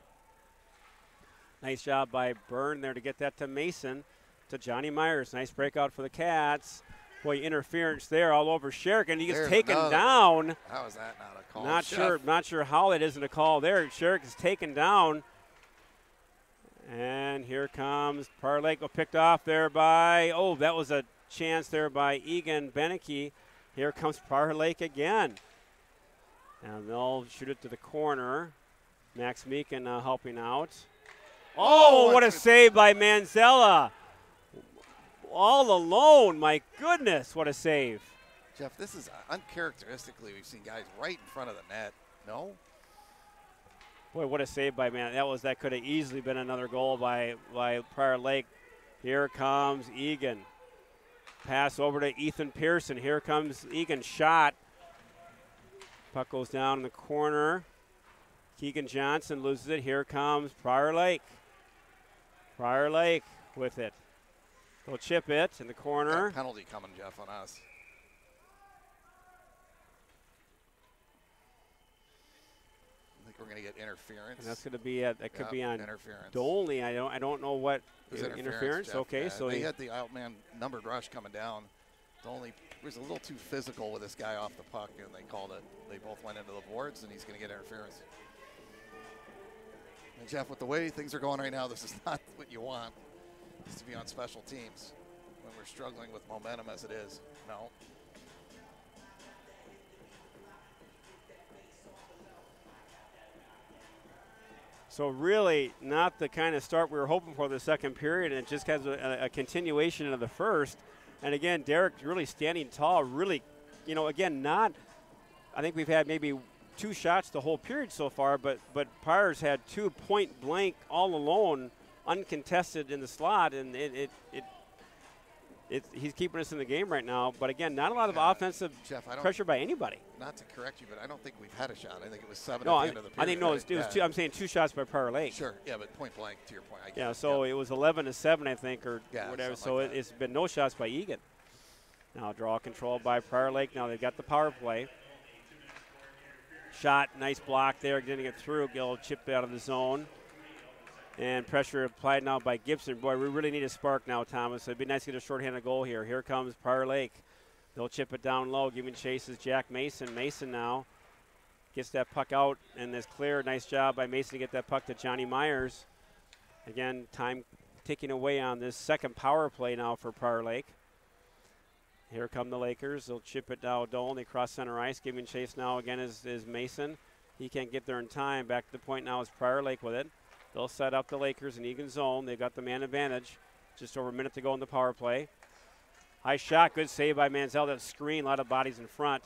Nice job by Byrne there to get that to Mason, to Johnny Myers. Nice breakout for the Cats. Boy, interference there all over Sherrick, and he gets taken down. How is that not a call? Not sure how that isn't a call there. Sherrick is taken down. And here comes Prior Lake, picked off there by, that was a chance there by Eagan Beneke. Here comes Prior Lake again. And they'll shoot it to the corner. Max Meakin helping out. What a save by Manzella. All alone, my goodness, what a save. Jeff, this is uncharacteristically, we've seen guys right in front of the net. No? Boy, what a save by man. That could have easily been another goal by Prior Lake. Here comes Eagan. Pass over to Ethan Pearson. Here comes Eagan. Shot. Puck goes down in the corner. Keegan Johnson loses it. Here comes Prior Lake. Prior Lake with it. They'll chip it in the corner. Penalty coming, Jeff, on us. I think we're going to get interference. And that's going to be could be on interference. Dolney. I don't know what interference. Okay, yeah, so they had the outman numbered rush coming down. Dolney was a little too physical with this guy off the puck, and they called it. They both went into the boards, and he's going to get interference. And Jeff, with the way things are going right now, this is not what you want. Is to be on special teams when we're struggling with momentum as it is. No. So really not the kind of start we were hoping for the second period, and it just has a continuation of the first. And again, Derek really standing tall, really, again, I think we've had maybe 2 shots the whole period so far, but Prior's had 2 point blank all alone, uncontested in the slot, and he's keeping us in the game right now. But again, not a lot of offensive pressure by anybody. Not to correct you, but I don't think we've had a shot. I think it was 7 at the end of the period. I think it was 2. I'm saying 2 shots by Prior Lake. Sure, yeah, but point blank to your point. It was 11-7, I think, or whatever. So it's been no shots by Eagan. Now draw control by Prior Lake. Now they've got the power play. Shot, nice block there, getting it through. Gill chipped out of the zone. And pressure applied now by Gibson. Boy, we really need a spark now, Thomas. It'd be nice to get a shorthanded goal here. Here comes Prior Lake. They'll chip it down low, giving chases Jack Mason. Mason now gets that puck out and is clear. Nice job by Mason to get that puck to Johnny Myers. Again, time ticking away on this second power play now for Prior Lake. Here come the Lakers. They'll chip it down. Dolney cross center ice, giving chase now again is Mason. He can't get there in time. Back to the point now is Prior Lake with it. They'll set up the Lakers in Eagan zone. They've got the man advantage. Just over a minute to go in the power play. High shot, good save by Manziel. That screen, a lot of bodies in front.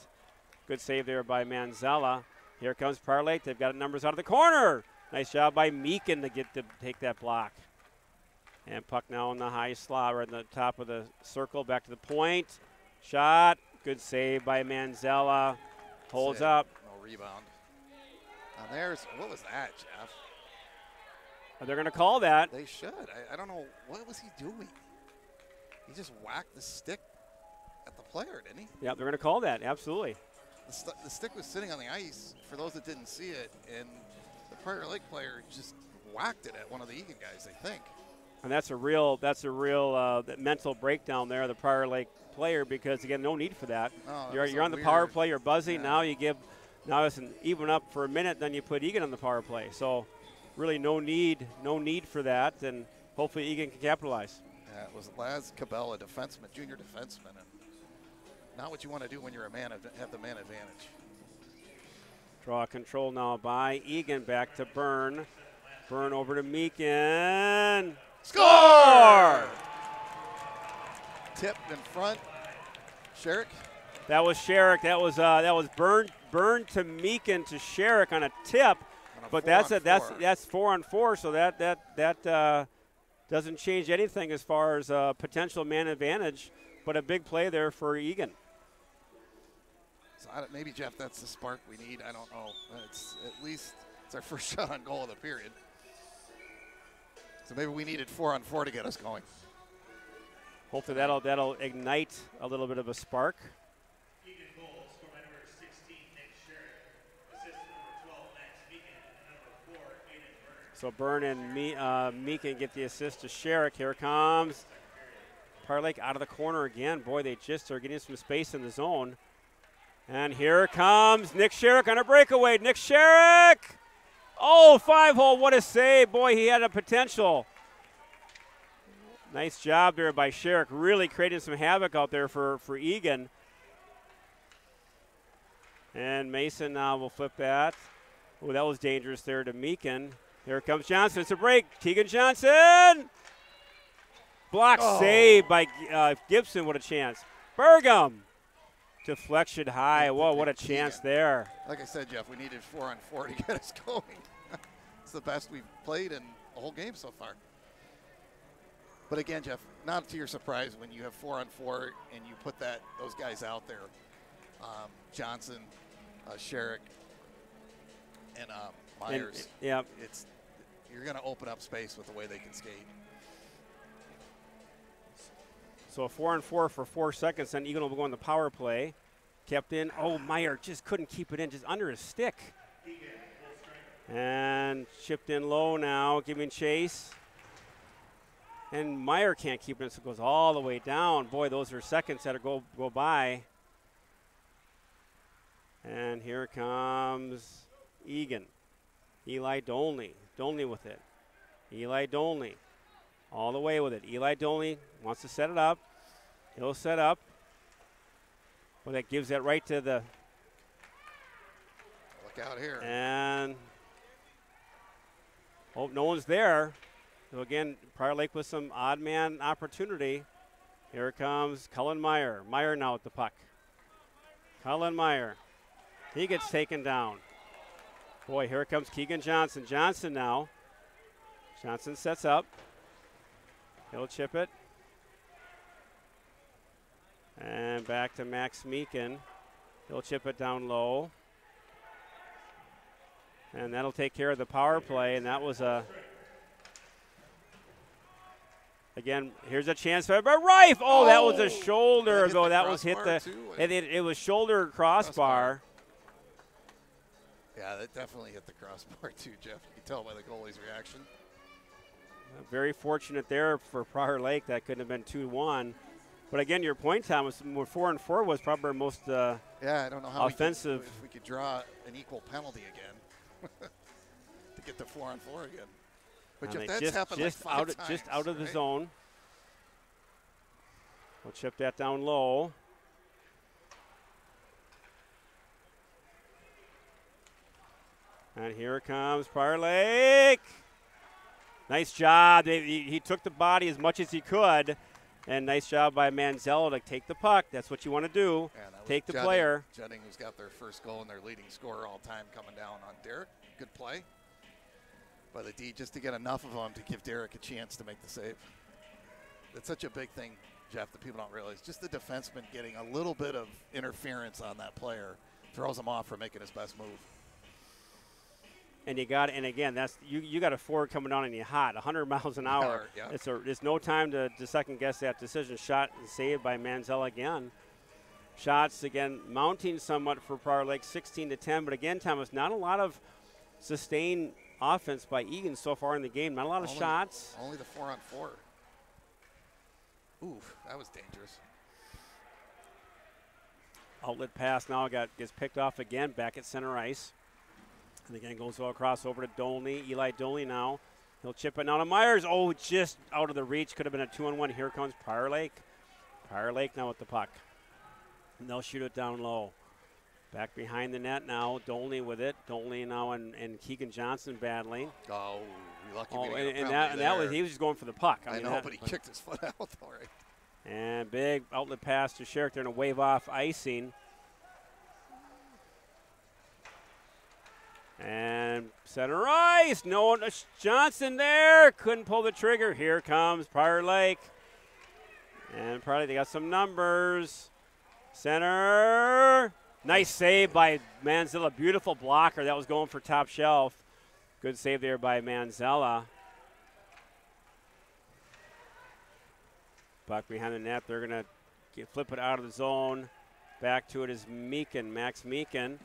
Good save there by Manzella. Here comes Prior Lake. They've got numbers out of the corner. Nice job by Meakin to take that block. And puck now on the high slot, right in the top of the circle, back to the point. Shot. Good save by Manzella. Holds up. No rebound. And what was that, Jeff? They're going to call that. They should. I don't know. What was he doing? He just whacked the stick at the player, didn't he? Yeah, they're going to call that. Absolutely. The stick was sitting on the ice, for those that didn't see it, and the Prior Lake player just whacked it at one of the Eagan guys, I think. And that's a real mental breakdown there, the Prior Lake player, because again, no need for that. Oh, you're on the power play, you're buzzing. Yeah. Now it's an even up for a minute, then you put Eagan on the power play. So really no need for that, and hopefully Eagan can capitalize. Yeah, it was Laz Cabela, defenseman, junior defenseman, and not what you want to do when you're have the man advantage. Draw control now by Eagan, back to Byrne. Byrne over to Meakin. Score! Tip in front. Sherrick. That was Sherrick. That was Byrne to Meakin to Sherrick on a tip. But that's 4-on-4, so that doesn't change anything as far as potential man advantage. But a big play there for Eagan. So maybe, Jeff, that's the spark we need. I don't know. At least it's our first shot on goal of the period. So maybe we needed 4-on-4 to get us going. Hopefully that'll ignite a little bit of a spark. Eagan goal, scored by number 16, Nick Sherrick. Assist number 12, Max Meakin, and number 4, Aiden Byrne. So Byrne and Meakin get the assist to Sherrick. Here comes Prior Lake out of the corner again. Boy, they just are getting some space in the zone. And here comes Nick Sherrick on a breakaway. Nick Sherrick! Oh, 5-hole, what a save. Boy, he had a potential. Nice job there by Sherrick, really creating some havoc out there for Eagan. And Mason now will flip that. Oh, that was dangerous there to Meakin. Here comes Johnson. It's a break. Keegan Johnson! Block save by Gibson. What a chance. Burgum! Deflection high. Whoa, what a chance there. Like I said, Jeff, we needed 4-on-4 to get us going. It's the best we've played in the whole game so far. But again, Jeff, not to your surprise, when you have 4-on-4 and you put those guys out there, Johnson, Sherrick, and Myers, yeah, you're going to open up space with the way they can skate. So a 4-on-4 for 4 seconds, then Eagan will go on the power play. Kept in. Oh, Meyer just couldn't keep it in, just under his stick. And chipped in low now, giving chase. And Meyer can't keep it, so it goes all the way down. Boy, those are seconds that go by. And here comes Eagan. Eli Dolney. Dolney with it. Eli Dolney. All the way with it. Eli Dolney wants to set it up. He'll set up. Well, that gives that right to the. Look out here. And hope no one's there. So again, Prior Lake with some odd man opportunity. Here comes Cullen Meyer. Meyer now with the puck. Cullen Meyer. He gets taken down. Boy, here comes Keegan Johnson. Johnson now. Johnson sets up. He'll chip it. And back to Max Meakin. He'll chip it down low. And that'll take care of the power play. And that was a... Again, here's a chance for Rife. Oh, that was a shoulder, though. That was hit the... It was shoulder crossbar. Yeah, that definitely hit the crossbar, too, Jeff. You can tell by the goalie's reaction. Very fortunate there for Prior Lake. That couldn't have been 2-1. But again, your point, Thomas, 4-on-4 was probably our most yeah, I don't know how offensive. If we could draw an equal penalty again to get to 4-on-4 again. But if that's happened just like 5 times, just out of the zone. We'll chip that down low. And here comes Prior Lake. Nice job. He took the body as much as he could. And nice job by Manzello to take the puck. That's what you want to do. Take the player. Jetting, who's got their first goal and their leading scorer all time, coming down on Derek. Good play by the D, just to get enough of them to give Derek a chance to make the save. That's such a big thing, Jeff, that people don't realize. Just the defenseman getting a little bit of interference on that player throws him off for making his best move. And again, that's you got a forward coming on and you're hot, 100 miles an hour. Yeah. There's no time to second guess that decision. Shot and saved by Manzella again. Shots again mounting somewhat for Prior Lake, 16-10. But again, Thomas, not a lot of sustained offense by Eagan so far in the game. Not a lot of shots. Only the 4-on-4. Ooh, that was dangerous. Outlet pass now gets picked off again back at center ice. And again goes across over to Dolney. Eli Dolney now. He'll chip it now to Myers. Oh, just out of the reach. Could have been a 2-on-1. Here comes Prior Lake. Prior Lake now with the puck. And they'll shoot it down low. Back behind the net now. Dolney with it. Dolney now and Keegan Johnson battling. Oh, you're lucky. He was just going for the puck. I know, but he kicked his foot out. All right. And big outlet pass to Sherrick. They're going to wave off icing. And center ice. No, Johnson there. Couldn't pull the trigger. Here comes Prior Lake. And Prior Lake, they got some numbers. Center. Nice save by Manzella. Beautiful blocker. That was going for top shelf. Good save there by Manzella. Puck behind the net. They're going to flip it out of the zone. Back to it is Meakin, Max Meakin.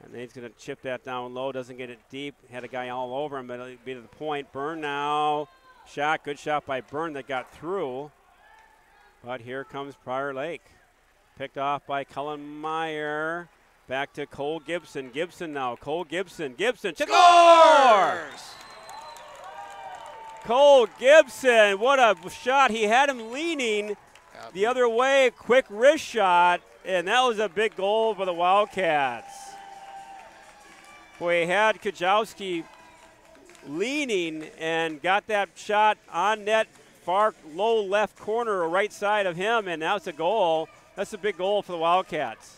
And then he's going to chip that down low. Doesn't get it deep. Had a guy all over him, but it'll be to the point. Byrne now. Shot. Good shot by Byrne that got through. But here comes Prior Lake. Picked off by Cullen Meyer. Back to Cole Gibson. Gibson now. Cole Gibson. Gibson. Scores! Cole Gibson. What a shot. He had him leaning the other way. Quick wrist shot. And that was a big goal for the Wildcats. Boy, he had Kajowski leaning and got that shot on net, far low left corner or right side of him, and that's a goal. That's a big goal for the Wildcats.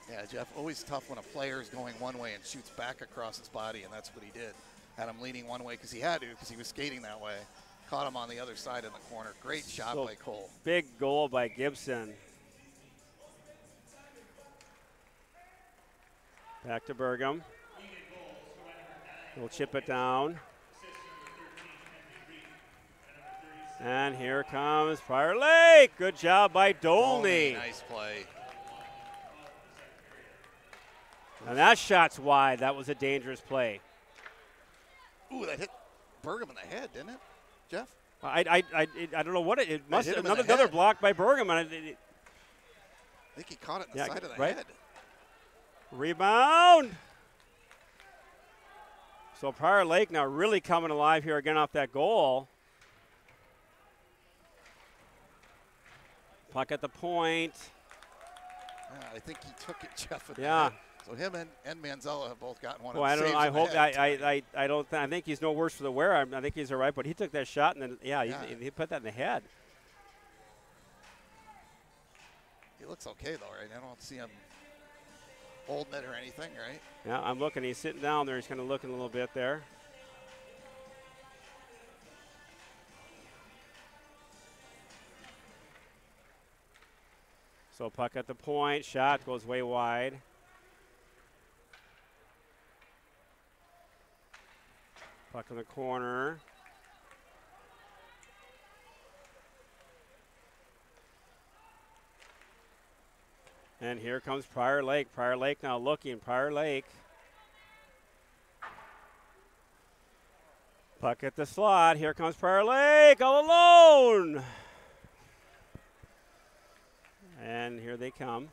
Yeah, Jeff, always tough when a player is going one way and shoots back across his body, and that's what he did. Had him leaning one way because he had to, because he was skating that way. Caught him on the other side in the corner. Great shot by Cole. Big goal by Gibson. Back to Burgum. We'll chip it down. And here comes Prior Lake. Good job by Dolney. Nice play. And that shot's wide. That was a dangerous play. Ooh, that hit Burgum in the head, didn't it, Jeff? I don't know what it must have. Another block by Burgum. I think he caught it in the side of the head. Rebound. So Prior Lake now really coming alive here again off that goal. Puck at the point. Yeah, I think he took it, Jeff. Yeah. So him and Manzella have both gotten one. Well, I don't know. I hope. I don't. I think he's no worse for the wear. I think he's all right. But he took that shot and then he put that in the head. He looks okay though, right? I don't see him holding it or anything, right? Yeah, I'm looking. He's sitting down there. He's kind of looking a little bit there. So puck at the point. Shot goes way wide. Puck in the corner. And here comes Prior Lake. Prior Lake now looking. Prior Lake. Puck at the slot. Here comes Prior Lake all alone. And here they come.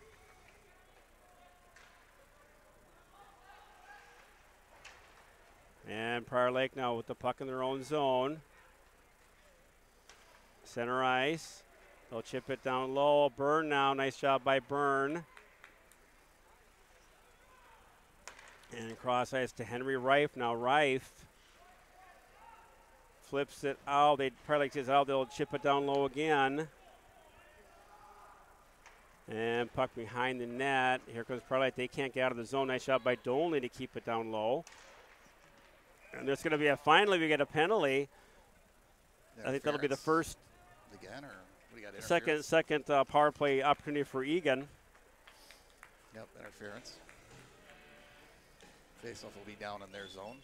And Prior Lake now with the puck in their own zone. Center ice. They'll chip it down low. Byrne now. Nice job by Byrne. And cross ice to Henry Reif. Now Reif flips it out. Prior Lake says out. They'll chip it down low again. And puck behind the net. Here comes Prior Lake. They can't get out of the zone. Nice shot by Dolney to keep it down low. And there's going to be finally we get a penalty. I think that'll be the first. Again, or we got second power play opportunity for Eagan. Yep, interference. Faceoff will be down in their zone.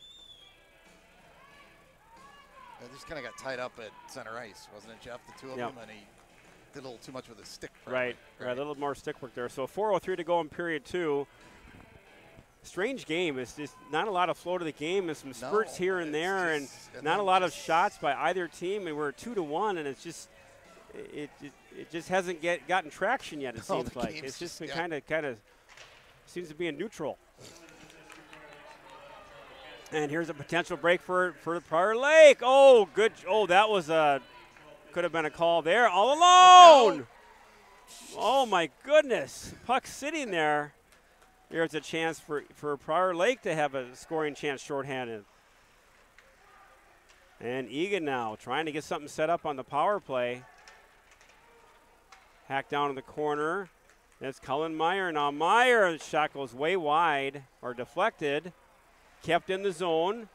They just kind of got tied up at center ice, wasn't it, Jeff? The two of them, and he did a little too much with his stick. Right, a little more stick work there. So 4:03 to go in period 2. Strange game. It's just not a lot of flow to the game. There's some spurts here and there, and not a lot of shots by either team. And we're 2-1, and it's just it just hasn't gotten traction yet. It seems like it's just been kind of seems to be in neutral. And here's a potential break for Prior Lake. Oh, good. Oh, that was could have been a call there. All alone. Oh my goodness. Puck sitting there. There's a chance for Prior Lake to have a scoring chance shorthanded. And Eagan now trying to get something set up on the power play. Hack down in the corner. It's Cullen Meyer now. Meyer, the shot goes way wide or deflected. Kept in the zone.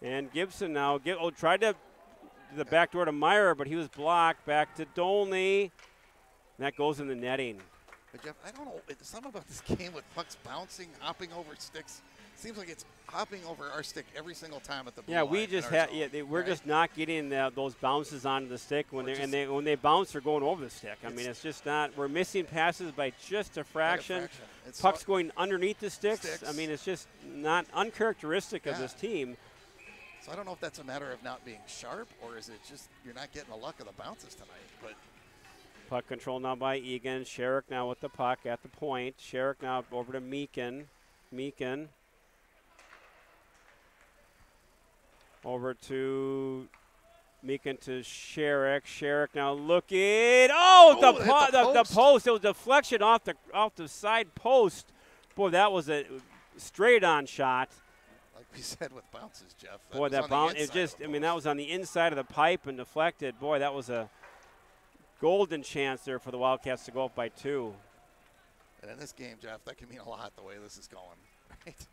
And Gibson now tried to the back door to Meyer, but he was blocked. Back to Dolney. That goes in the netting. But Jeff, I don't know. It's something about this game with pucks bouncing, hopping over sticks. Seems like it's hopping over our stick every single time at the blue line. We just we're just not getting those bounces onto the stick when when they bounce, they're going over the stick. I mean, it's just not. We're missing passes by just a fraction. Pucks going underneath the sticks. I mean, it's just not uncharacteristic of this team. So I don't know if that's a matter of not being sharp, or is it just you're not getting the luck of the bounces tonight. But puck control now by Eagan. Sherrick now with the puck at the point. Sherrick now over to Meakin. Meakin. Over to Meakin to Sherrick. Sherrick now looking. The post. It was a deflection off the side post. Boy, that was a straight-on shot. Like we said with bounces, Jeff. Boy, that bounce. That was on the inside of the pipe and deflected. Boy, that was a golden chance there for the Wildcats to go up by 2. And in this game, Jeff, that can mean a lot the way this is going, right?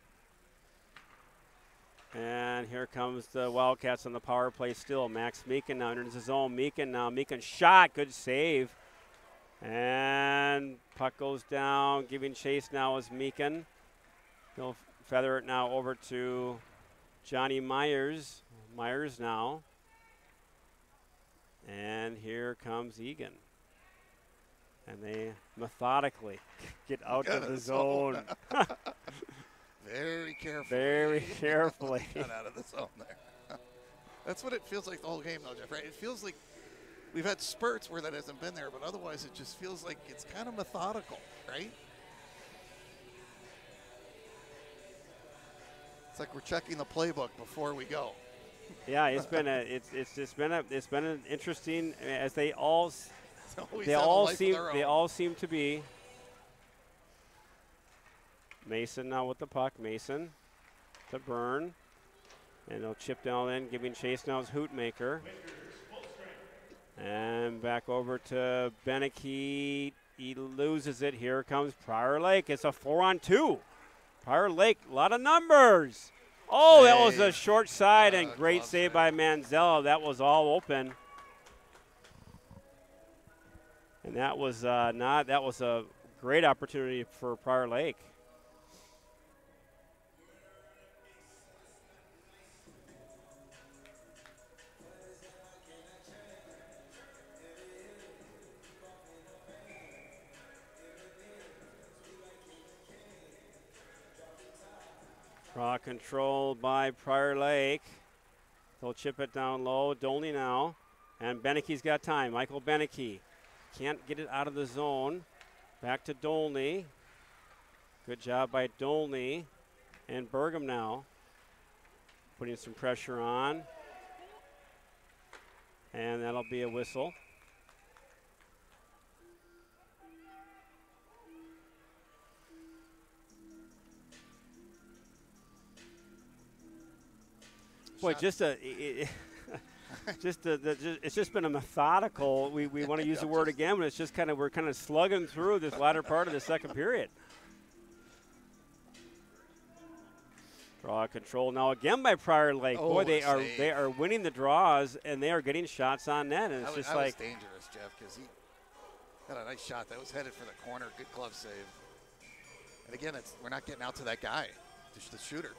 And here comes the Wildcats on the power play still. Max Meakin now enters his zone. Meakin shot. Good save. And puck goes down. Giving chase now is Meakin. He'll feather it now over to Johnny Myers. Myers now. And here comes Eagan. And they methodically get out of the zone. Very carefully. Very carefully. Got out of the zone there. That's what it feels like the whole game, though, Jeff, right? It feels like we've had spurts where that hasn't been there, but otherwise it just feels like it's kind of methodical, right? It's like we're checking the playbook before we go. Yeah, it's been an interesting as they all seem to be. Mason now with the puck. Mason to Byrne. And they'll chip down in, giving chase now is Hootmaker. And back over to Beneke. He loses it. Here comes Prior Lake. It's a 4-on-2. Prior Lake, a lot of numbers. Oh, that was a short side and great save by Manzella. That was all open. And that was a great opportunity for Prior Lake. Draw control by Prior Lake. They'll chip it down low. Dolney now. And Beneke's got time. Michael Beneke can't get it out of the zone. Back to Dolney. Good job by Dolney. And Burgum now putting some pressure on. And that'll be a whistle. Boy, just it's just been a methodical. We want to use the word again, but it's just we're kind of slugging through this latter part of the second period. Draw control now again by Prior Lake. Boy, they are winning the draws and they are getting shots on net, and it's just like dangerous, Jeff, because he got a nice shot that was headed for the corner. Good glove save. And again, we're not getting out to that guy, just the shooter.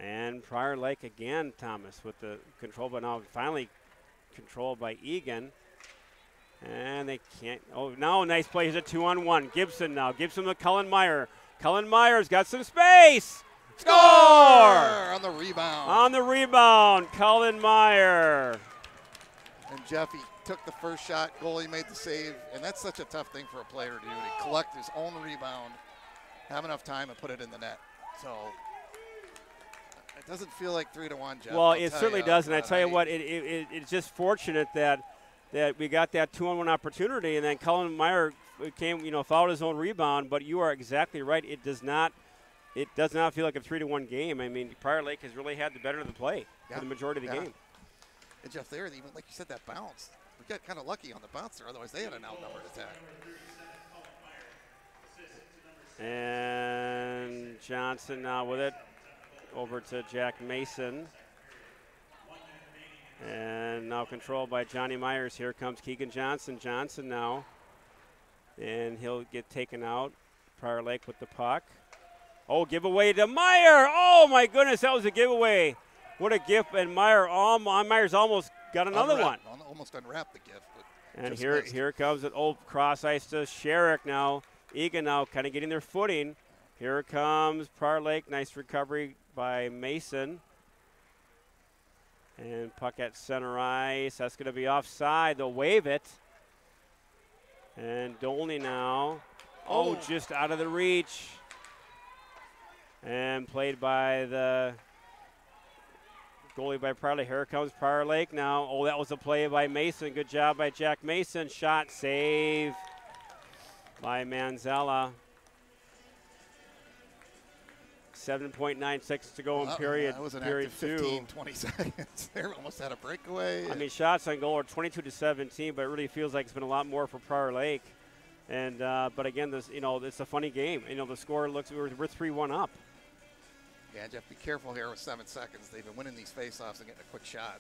And Prior Lake again, Thomas, with the control, but now finally controlled by Eagan. And they can't. Oh, now nice play. Here's a 2-on-1. Gibson now. Gibson with Cullen Meyer. Cullen Meyer's got some space. Score! On the rebound. On the rebound, Cullen Meyer. And Jeff, he took the first shot. Goalie made the save. And that's such a tough thing for a player to do, to collect his own rebound, have enough time, and put it in the net. So it doesn't feel like 3-1, Jeff. Well, it certainly doesn't. I tell you what, it's just fortunate that we got that 2-on-1 opportunity, and then Cullen Meyer came, fouled his own rebound. But you are exactly right. It does not feel like a 3-1 game. I mean, Prior Lake has really had the better of the play for the majority of the game. And Jeff, there, even like you said, that bounce. We got kind of lucky on the bounce there. Otherwise, they had an outnumbered attack. And Johnson now with it over to Jack Mason. And now controlled by Johnny Myers. Here comes Keegan Johnson. Johnson now. And he'll get taken out. Prior Lake with the puck. Oh, giveaway to Meyer. Oh, my goodness, that was a giveaway. What a gift. And Myers almost got another one. Almost unwrapped the gift. And here comes an old cross ice to Sherrick now. Eagan now kind of getting their footing. Here comes Prior Lake. Nice recovery by Mason. And puck at center ice. That's going to be offside. They'll wave it. And Dolney now. Oh, just out of the reach. And played by the goalie by Prior Lake. Here comes Prior Lake now. Oh, that was a play by Mason. Good job by Jack Mason. Shot save by Manzella. 7.9 seconds to go in period. That was an period active 15, 20 seconds. They almost had a breakaway. I mean, shots on goal are 22-17, but it really feels like it's been a lot more for Prior Lake. And but again, it's a funny game. The score looks we're 3-1 up. Yeah, Jeff, be careful here with 7 seconds. They've been winning these faceoffs and getting a quick shot.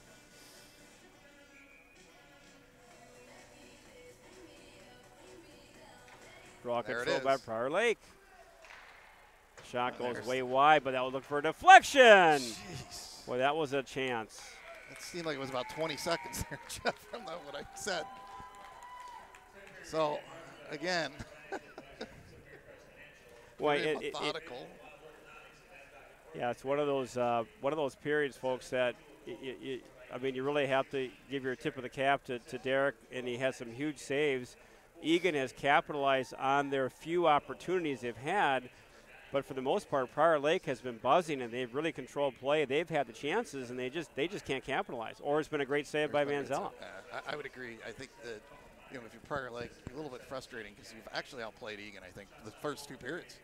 Draw control by Prior Lake. Shot goes way wide, but that would look for a deflection. Jeez. Boy, that was a chance. It seemed like it was about 20 seconds there, Jeff, from what I said. So, again, methodical. It's one of those periods, folks, that you really have to give your tip of the cap to Derek, and he has some huge saves. Eagan has capitalized on their few opportunities they've had. But for the most part, Prior Lake has been buzzing, and they've really controlled play. They've had the chances, and they just can't capitalize. Or it's been a great save by Manzella. I would agree. I think that if you're Prior Lake, a little bit frustrating because you've actually outplayed Eagan. I think the first 2 periods,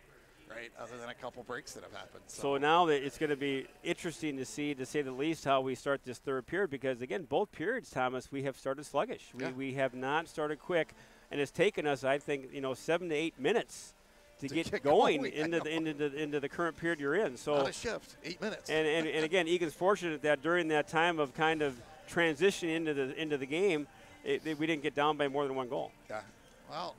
right? Other than a couple breaks that have happened. So now that it's going to be interesting to see, to say the least, how we start this third period because again, both periods, Thomas, we have started sluggish. We have not started quick, and it's taken us, I think, 7 to 8 minutes. To get going into the current period you're in. So not a shift, 8 minutes. And again, Eagan's fortunate that during that time of kind of transition into the game, we didn't get down by more than 1 goal. Yeah. Well,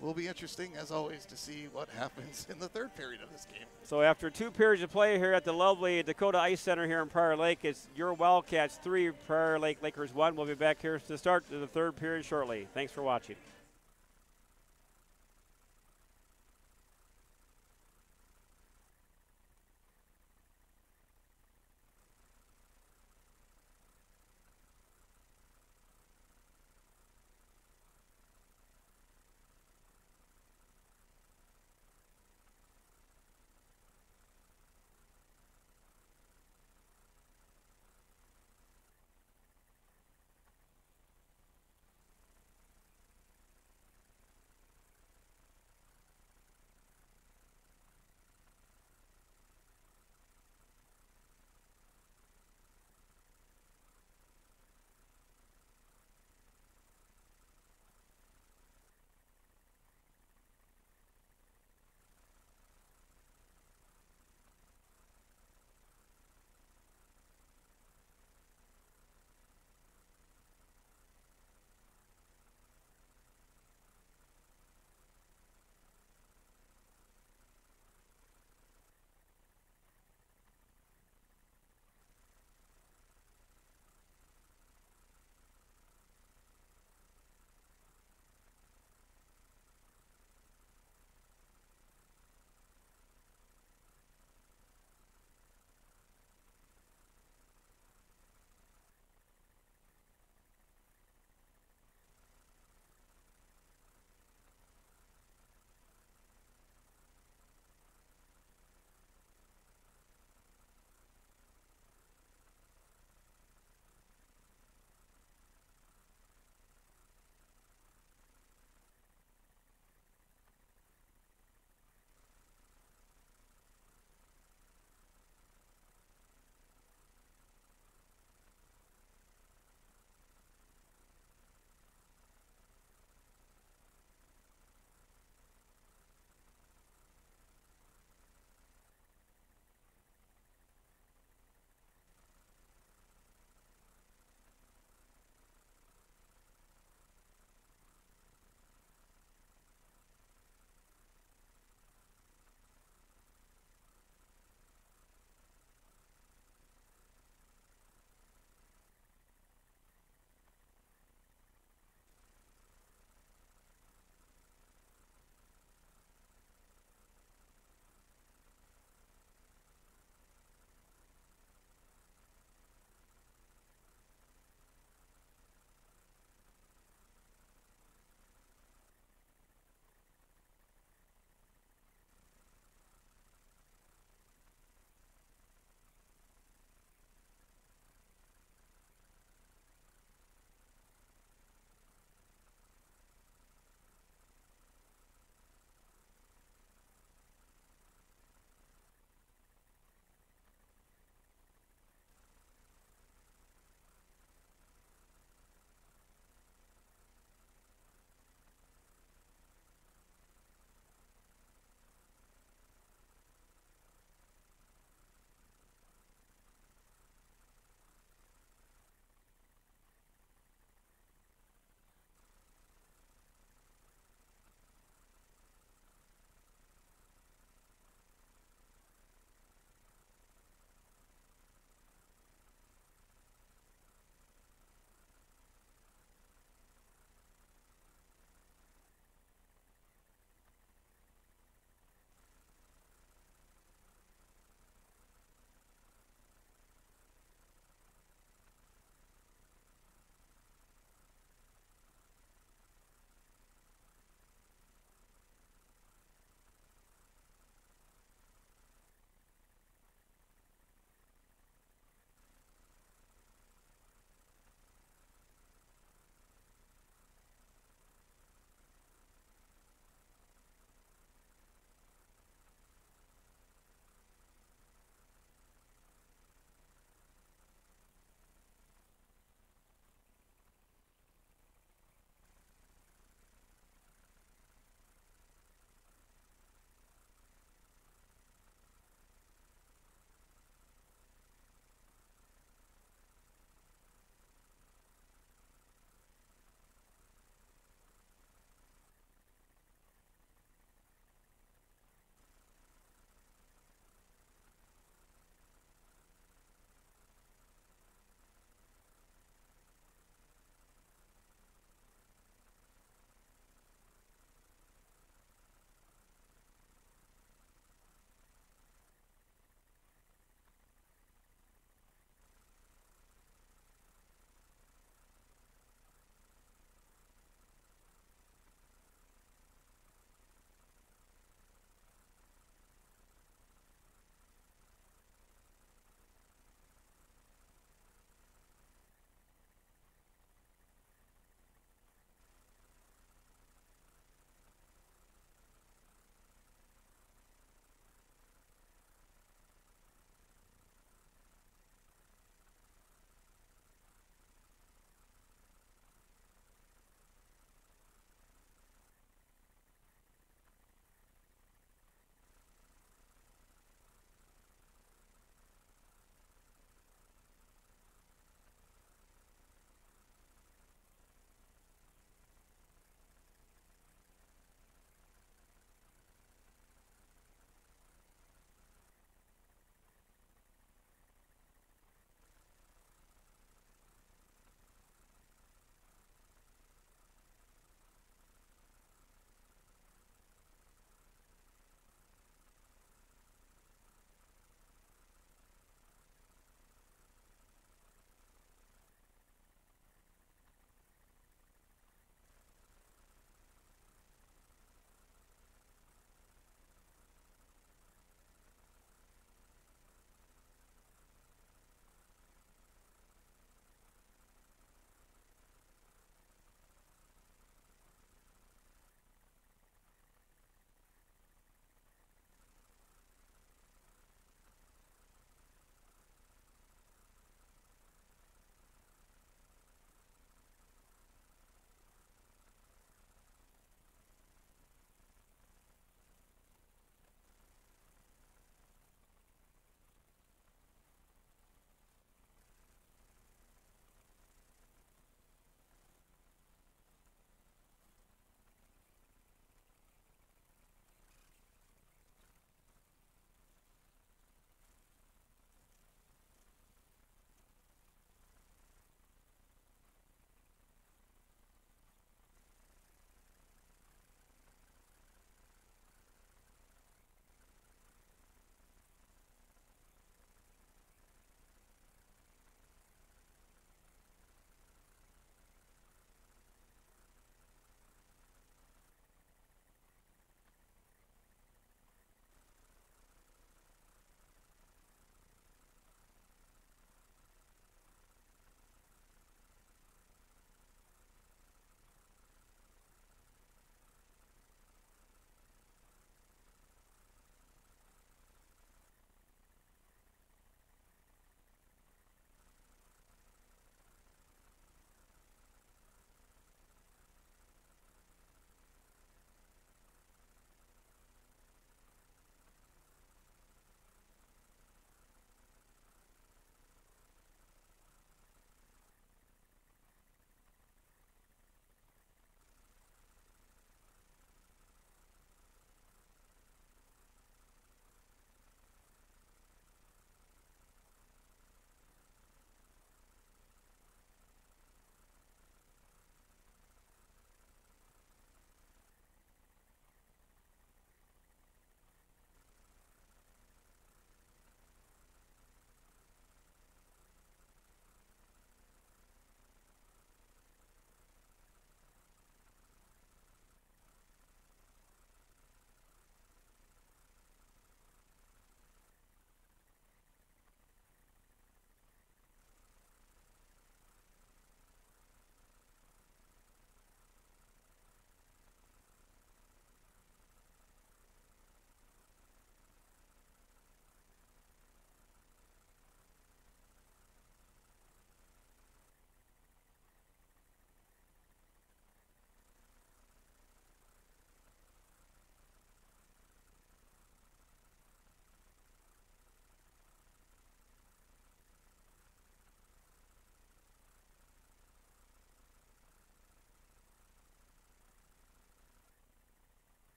it will be interesting as always to see what happens in the third period of this game. So after 2 periods of play here at the lovely Dakota Ice Center here in Prior Lake, it's your Wildcats 3, Prior Lake Lakers 1. We'll be back here to start the third period shortly. Thanks for watching.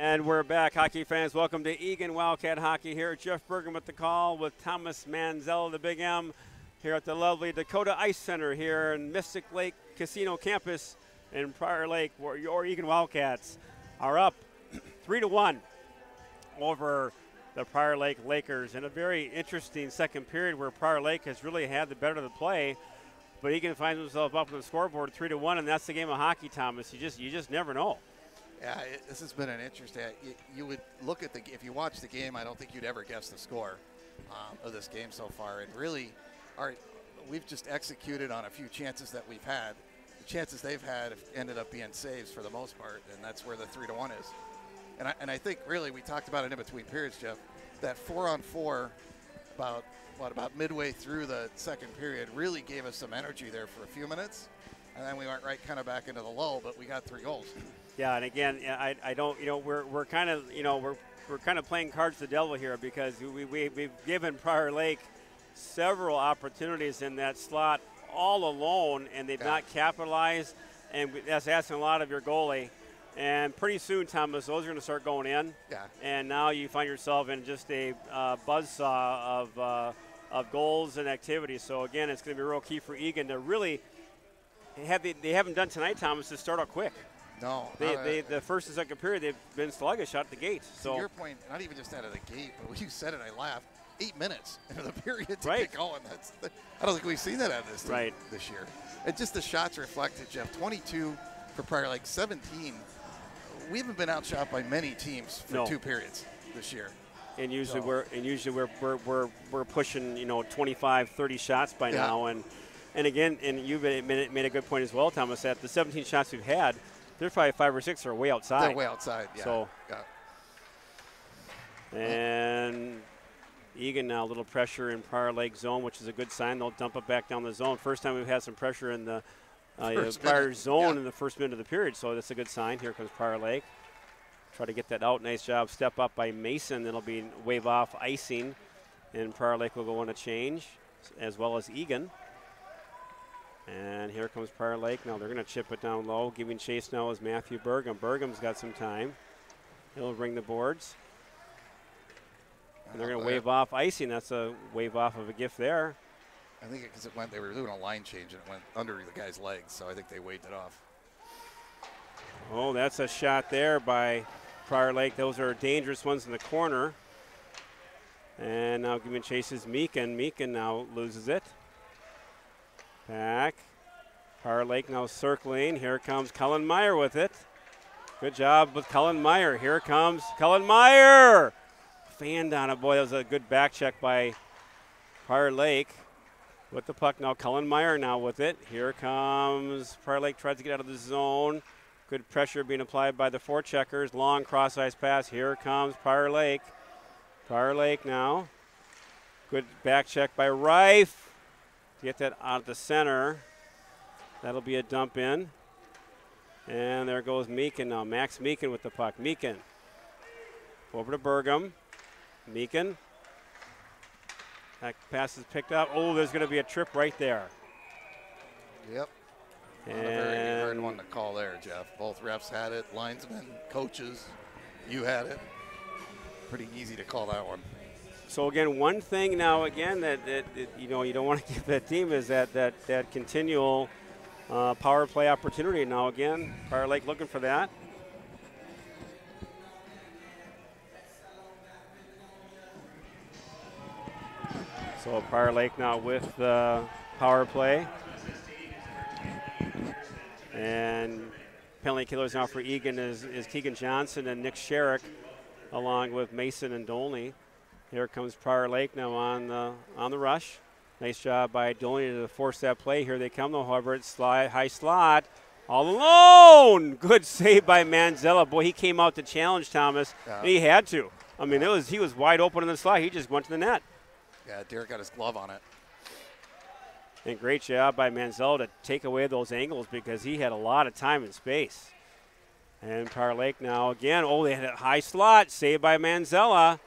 And we're back, hockey fans. Welcome to Eagan Wildcat Hockey here. Jeff Bergen with the call with Thomas Manzella, the Big M, here at the lovely Dakota Ice Center here in Mystic Lake Casino Campus in Prior Lake, where your Eagan Wildcats are up 3-1 over the Prior Lake Lakers in a very interesting second period where Prior Lake has really had the better of the play. But Eagan finds himself up on the scoreboard 3-1, and that's the game of hockey, Thomas. You just never know. Yeah, this has been an interesting. You would look at if you watch the game, I don't think you'd ever guess the score of this game so far. And really, we've just executed on a few chances that we've had. The chances they've had have ended up being saves for the most part, and that's where the 3-1 is. And I think really we talked about it in between periods, Jeff. That 4-on-4, about midway through the second period, really gave us some energy there for a few minutes, and then we went right kind of back into the lull. But we got 3 goals. Yeah, and again, I don't, we're kind of, we're kind of playing cards to the devil here because we've given Prior Lake several opportunities in that slot all alone, and they've not capitalized, and that's asking a lot of your goalie. And pretty soon, Thomas, those are going to start going in. Yeah. And now you find yourself in just a buzzsaw of goals and activity. So again, it's going to be real key for Eagan to really they haven't done tonight, Thomas, to start out quick. No. The first and second period, they've been sluggish out the gate. So to your point, not even just out of the gate, but when you said it, I laughed. 8 minutes into the period to get going. I don't think we've seen that out of this team this year. And just the shots reflected, Jeff. 22 for Prior Lake, 17. We haven't been outshot by many teams for 2 periods this year. And usually we're pushing 25, 30 shots by now. And again, and you've made a good point as well, Thomas, that the 17 shots we've had, there's probably 5 or 6 are way outside. They're way outside, yeah. So, and Eagan now a little pressure in Prior Lake zone, which is a good sign. They'll dump it back down the zone. First time we've had some pressure in the Prior zone in the first minute of the period, so that's a good sign. Here comes Prior Lake. Try to get that out. Nice job. Step up by Mason. It'll be wave off icing, and Prior Lake will go on a change, as well as Eagan. And here comes Prior Lake. Now they're going to chip it down low. Giving chase now is Matthew Burgum. Burgum's got some time. He'll bring the boards. And they're going to wave off icing. That's a wave off of a gift there. I think because they were doing a line change and it went under the guy's legs, so I think they waved it off. Oh, that's a shot there by Prior Lake. Those are dangerous ones in the corner. And now giving chase is Meakin. Meakin now loses it. Back. Prior Lake now circling. Here comes Cullen Meyer with it. Good job with Cullen Meyer. Here comes Cullen Meyer. Fanned on it. Boy, that was a good back check by Prior Lake. With the puck now, Cullen Meyer now with it. Here comes Prior Lake, tries to get out of the zone. Good pressure being applied by the forecheckers. Long cross-ice pass. Here comes Prior Lake. Prior Lake now. Good back check by Rife. To get that out of the center. That'll be a dump in. And there goes Meakin now. Max Meakin with the puck. Meakin. Over to Burgum. Meakin. That pass is picked up. Oh, there's going to be a trip right there. Yep. And a very hard one to call there, Jeff. Both refs had it, linesmen, coaches. You had it. Pretty easy to call that one. So again, one thing now again that you don't want to give that team is that continual power play opportunity. Now again, Prior Lake looking for that. So Prior Lake now with the power play. And penalty killers now for Eagan is Keegan Johnson and Nick Sherrick, along with Mason and Dolney. Here comes Prior Lake now on the rush. Nice job by Dolney to force that play. Here they come though, however, it's high slot. All alone! Good save by Manzella. Boy, he came out to challenge Thomas, and he had to. I mean, he was wide open in the slot. He just went to the net. Yeah, Derek got his glove on it. And great job by Manzella to take away those angles because he had a lot of time and space. And Prior Lake now again. Oh, they had a high slot. Saved by Manzella.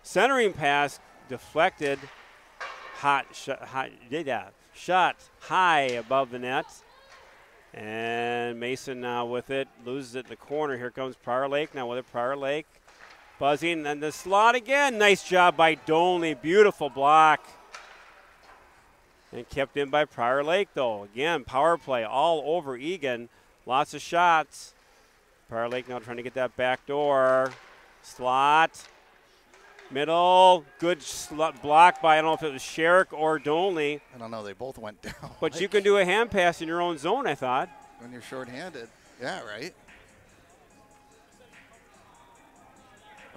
Centering pass deflected. Shot high above the net. And Mason now with it, loses it in the corner. Here comes Prior Lake now with it. Prior Lake buzzing, and the slot again. Nice job by Dolney. Beautiful block. And kept in by Prior Lake, though. Again, power play all over Eagan. Lots of shots. Prior Lake now trying to get that back door. Slot. Middle. Good block by, I don't know if it was Sherrick or Dolney. I don't know. They both went down. But you can do a hand pass in your own zone, I thought. When you're shorthanded. Yeah, right.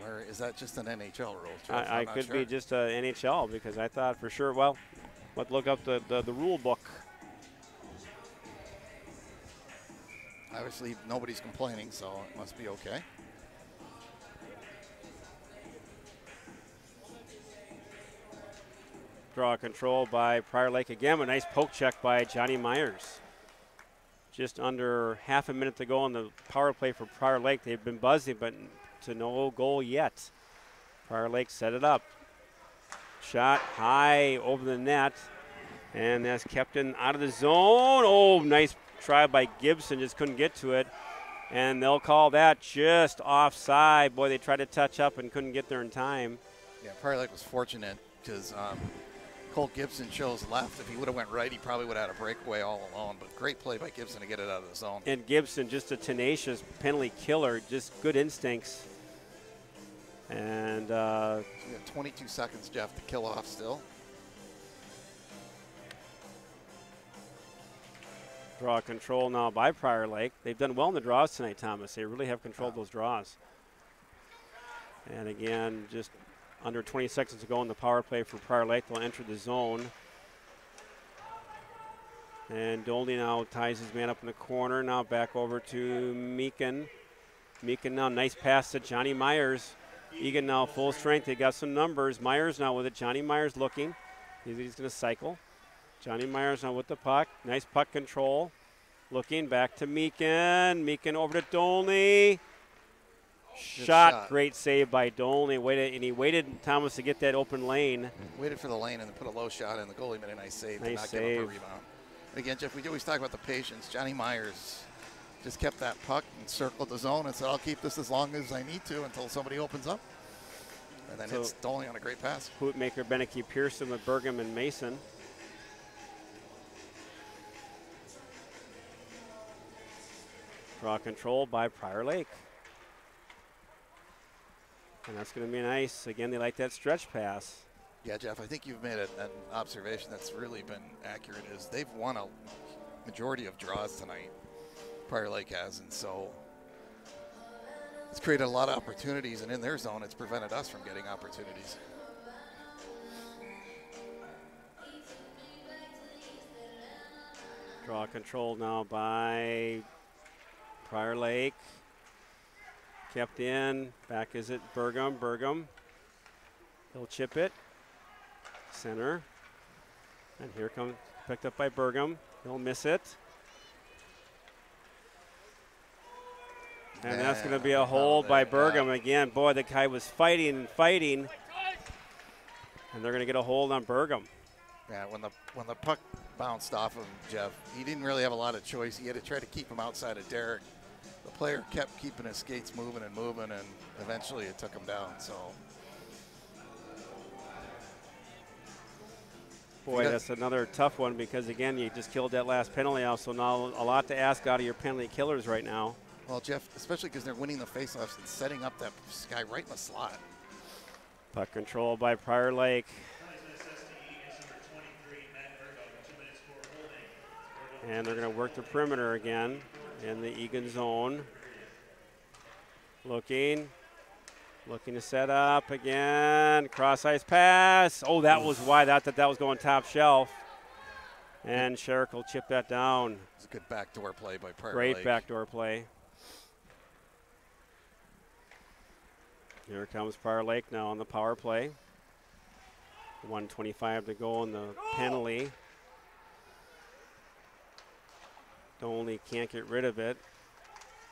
Or is that just an NHL rule? I could be just an NHL because I thought for sure, well, let's look up the rule book. Obviously, nobody's complaining, so it must be okay. Draw control by Prior Lake again. A nice poke check by Johnny Myers. Just under half a minute to go on the power play for Prior Lake. They've been buzzing, but to no goal yet. Prior Lake set it up. Shot high over the net. And that's kept in out of the zone. Oh, nice try by Gibson. Just couldn't get to it. And they'll call that just offside. Boy, they tried to touch up and couldn't get there in time. Yeah, Prior Lake was fortunate because Cole Gibson chose left. If he would have went right, he probably would have had a breakaway all alone. But great play by Gibson to get it out of the zone. And Gibson, just a tenacious penalty killer. Just good instincts. And so we have 22 seconds, Jeff, to kill off still. Draw control now by Prior Lake. They've done well in the draws tonight, Thomas. They really have controlled those draws. And again, just under 20 seconds to go in the power play for Prior Lake. They'll enter the zone. And Dolney now ties his man up in the corner. Now back over to Meakin. Meakin now, nice pass to Johnny Myers. Eagan now full strength. They got some numbers. Myers now with it. Johnny Myers looking. He's going to cycle. Johnny Myers now with the puck. Nice puck control. Looking back to Meakin. Meakin over to Dolney. Shot. Great save by Dolney. And he waited, Thomas, to get that open lane. Waited for the lane and then put a low shot in. The goalie made a nice save nice to not save. give up a rebound. But again, Jeff, we always talk about the patience. Johnny Myers just kept that puck and circled the zone and said, I'll keep this as long as I need to until somebody opens up. And then it's Dolney on a great pass. Hootmaker, Beneke, Pearson with Bergam and Mason. Draw control by Prior Lake. And that's going to be nice. Again, they like that stretch pass. Yeah, Jeff, I think you've made an observation that's really been accurate is they've won a majority of draws tonight. Prior Lake has, and so it's created a lot of opportunities, and in their zone, it's prevented us from getting opportunities. Draw control now by Prior Lake. Kept in. Back is it Bergam. Bergam. He'll chip it. Center. And here comes, picked up by Bergam. He'll miss it. And that's going to be a hold by Bergam again. Boy, the guy was fighting and fighting. And they're going to get a hold on Bergam. Yeah, when the puck bounced off of him, Jeff, he didn't really have a lot of choice. He had to try to keep him outside of Derek. The player kept keeping his skates moving, and eventually it took him down. So, boy, that's another tough one because, again, you just killed that last penalty off. So now a lot to ask out of your penalty killers right now. Well, Jeff, especially because they're winning the faceoffs and setting up that guy right in the slot. Puck control by Prior Lake. And they're going to work the perimeter again in the Eagan zone. Looking to set up again. Cross ice pass. Oh, that was wide. I thought that was going top shelf. And Sherrick will chip that down. It's a good backdoor play by Prior Lake. Great backdoor play. Here comes Prior Lake now on the power play. 1:25 to go on the penalty. Dolney can't get rid of it.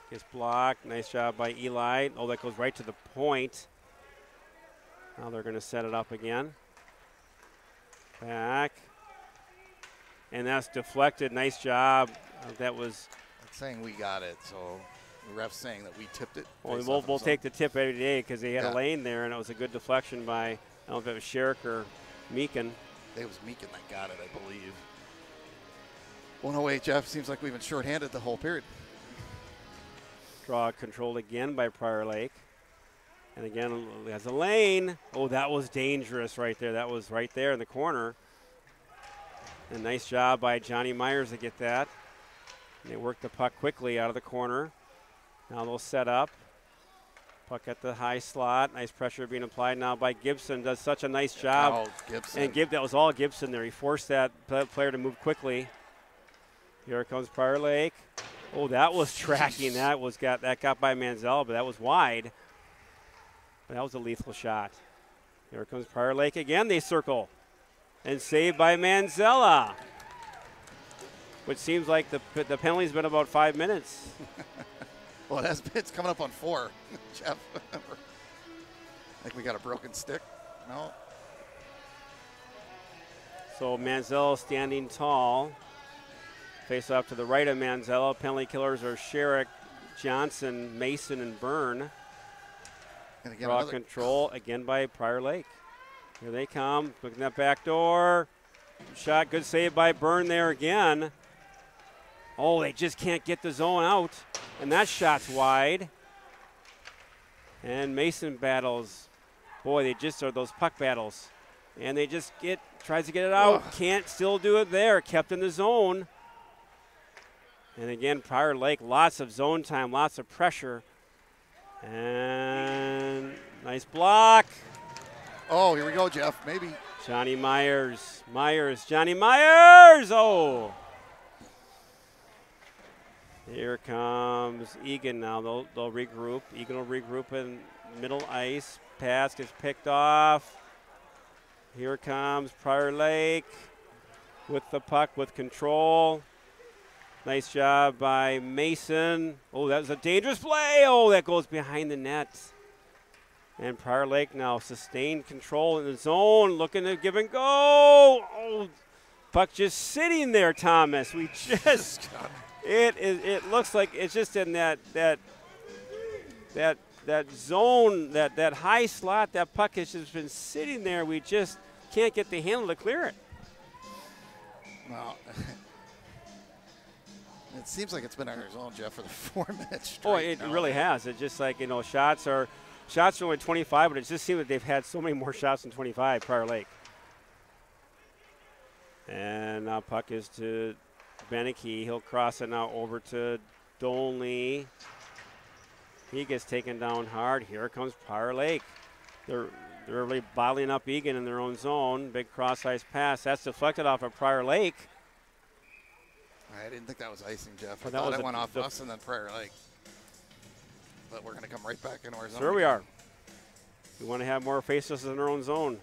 Gets blocked. Nice job by Eli. Oh, that goes right to the point. Now they're going to set it up again. Back. And that's deflected. Nice job That was. It's saying we got it, so the ref's saying that we tipped it. Well, we'll take the tip every day because they had Yeah. a lane there, and it was a good deflection by, I don't know if it was Sherrick or Meakin. It was Meakin that got it, I believe. 108, Jeff. Seems like we've been shorthanded the whole period. Draw controlled again by Prior Lake. And again, has a lane. Oh, that was dangerous right there. That was right there in the corner. And nice job by Johnny Myers to get that. And they work the puck quickly out of the corner. Now they'll set up. Puck at the high slot. Nice pressure being applied now by Gibson. Does such a nice job. Oh, Gibson. And that was all Gibson there. He forced that player to move quickly. Here comes Prior Lake. Oh, that was tracking. That got by Manzella, but that was wide. But that was a lethal shot. Here comes Prior Lake again. They circle. And saved by Manzella. Which seems like the penalty's been about 5 minutes. Well, it's coming up on 4, Jeff. I think we got a broken stick. No. So Manzella standing tall. Face off to the right of Manzella. Penalty killers are Sherrick, Johnson, Mason, and Byrne. And again, Draw control again by Prior Lake. Here they come. Looking that back door. Shot, good save by Byrne there again. Oh, they just can't get the zone out. And that shot's wide. And Mason battles. Boy, they just are those puck battles. And they just tries to get it out. Ugh. Can't still do it there. Kept in the zone. And again, Prior Lake, lots of zone time, lots of pressure. And nice block. Oh, here we go, Jeff. Maybe. Johnny Myers. Johnny Myers. Oh. Here comes Eagan now. They'll regroup. Eagan will regroup in middle ice. Pass gets picked off. Here comes Prior Lake with the puck with control. Nice job by Mason. Oh, that was a dangerous play. Oh, that goes behind the net. And Prior Lake now sustained control in the zone, looking to give and go. Oh, puck just sitting there, Thomas. We just, it looks like it's just in that zone, that high slot. That puck has just been sitting there. We just can't get the handle to clear it. Well, it seems like it's been on our zone, Jeff, for the 4 minutes straight. Oh, it really has. It's just like, shots are only 25, but it just seems that they've had so many more shots than 25, Prior Lake. And now puck is to Beneke. He'll cross it now over to Dolney. He gets taken down hard. Here comes Prior Lake. They're really bottling up Eagan in their own zone. Big cross-ice pass. That's deflected off of Prior Lake. I didn't think that was icing, Jeff. I Well, that thought was it went off us and then Prior Lake. But we're going to come right back into our zone. Sure we are. We want to have more faces in our own zone.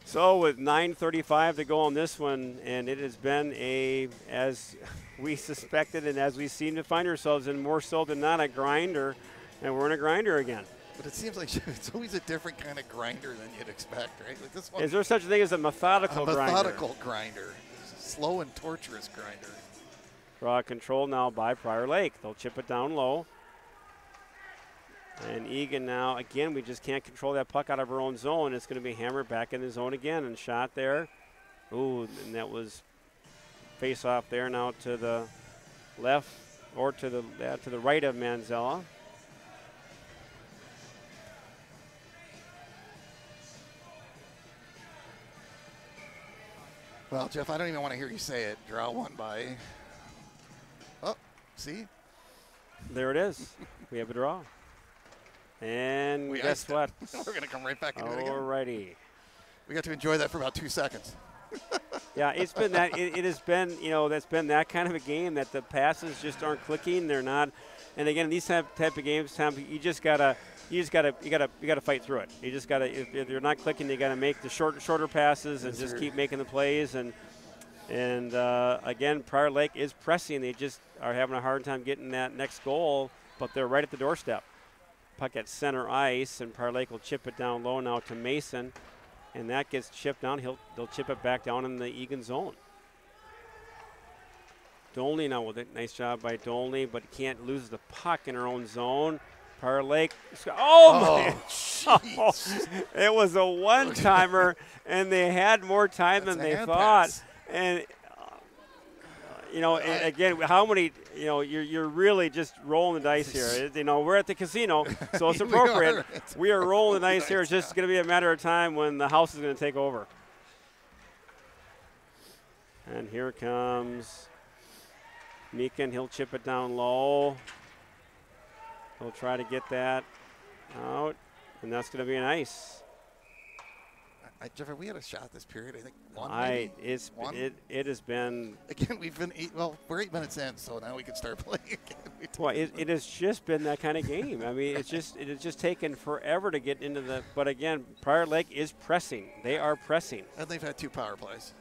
So with 9:35 to go on this one, and it has been as we suspected and as we seem to find ourselves in more so than not, a grinder, and we're in a grinder again. But it seems like it's always a different kind of grinder than you'd expect, right? Like this one. Is there such a thing as a methodical grinder? A methodical grinder. Slow and torturous grinder. Draw control now by Prior Lake. They'll chip it down low. And Eagan now, again, we just can't control that puck out of our own zone. It's going to be hammered back in the zone again and shot there. Ooh, and that was face off there now to the left or to the right of Manzella. Well, Jeff, I don't even want to hear you say it. Draw one by. Oh, see? There it is. We have a draw. And guess what? We're going to come right back into it again. Alrighty. We got to enjoy that for about 2 seconds. Yeah, it's been that. It has been, that's been that kind of a game that the passes just aren't clicking. They're not. And again, these type of games, Tom, you gotta fight through it. You just gotta. If you're not clicking, you gotta make the shorter passes and just keep making the plays. And again, Prior Lake is pressing. They just are having a hard time getting that next goal, but they're right at the doorstep. Puck at center ice, and Prior Lake will chip it down low now to Mason, and that gets chipped down. They'll chip it back down in the Eagan zone. Dolney now with it. Nice job by Dolney, but can't lose the puck in her own zone. Prior Lake. Oh, my. It was a one-timer, and they had more time than they thought. Pass. And, and again, how many, you're really just rolling the dice here. We're at the casino, so it's appropriate. We are rolling the dice here. It's just going to be a matter of time when the house is going to take over. And here comes Meakin. He'll chip it down low. He'll try to get that out, and that's going to be an ice. Jeffrey, we had a shot this period. I think one. It has been. Again, we've been we're 8 minutes in, so now we can start playing again. Well, it has just been that kind of game. I mean, it has just taken forever to get into the. But again, Prior Lake is pressing. They are pressing. And they've had 2 power plays.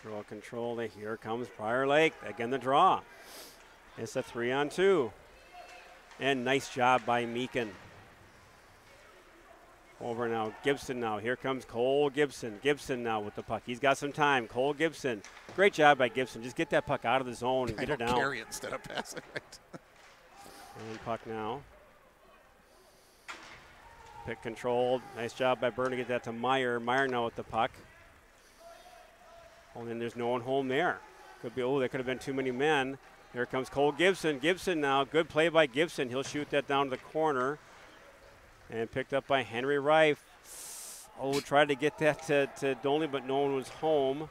Draw control. Here comes Prior Lake. Again, the draw. It's a 3-on-2. And nice job by Meakin. Over now. Gibson now. Here comes Cole Gibson. Gibson now with the puck. He's got some time. Cole Gibson. Great job by Gibson. Just get that puck out of the zone and get it down. Carry it instead of passing it. And puck now. Pick controlled. Nice job by Byrne to get that to Meyer. Meyer now with the puck. Oh, and there's no one home there. Could be, there could have been too many men. Here comes Cole Gibson. Gibson now. Good play by Gibson. He'll shoot that down to the corner. And picked up by Henry Reif. Oh, tried to get that to Dolney, but no one was home.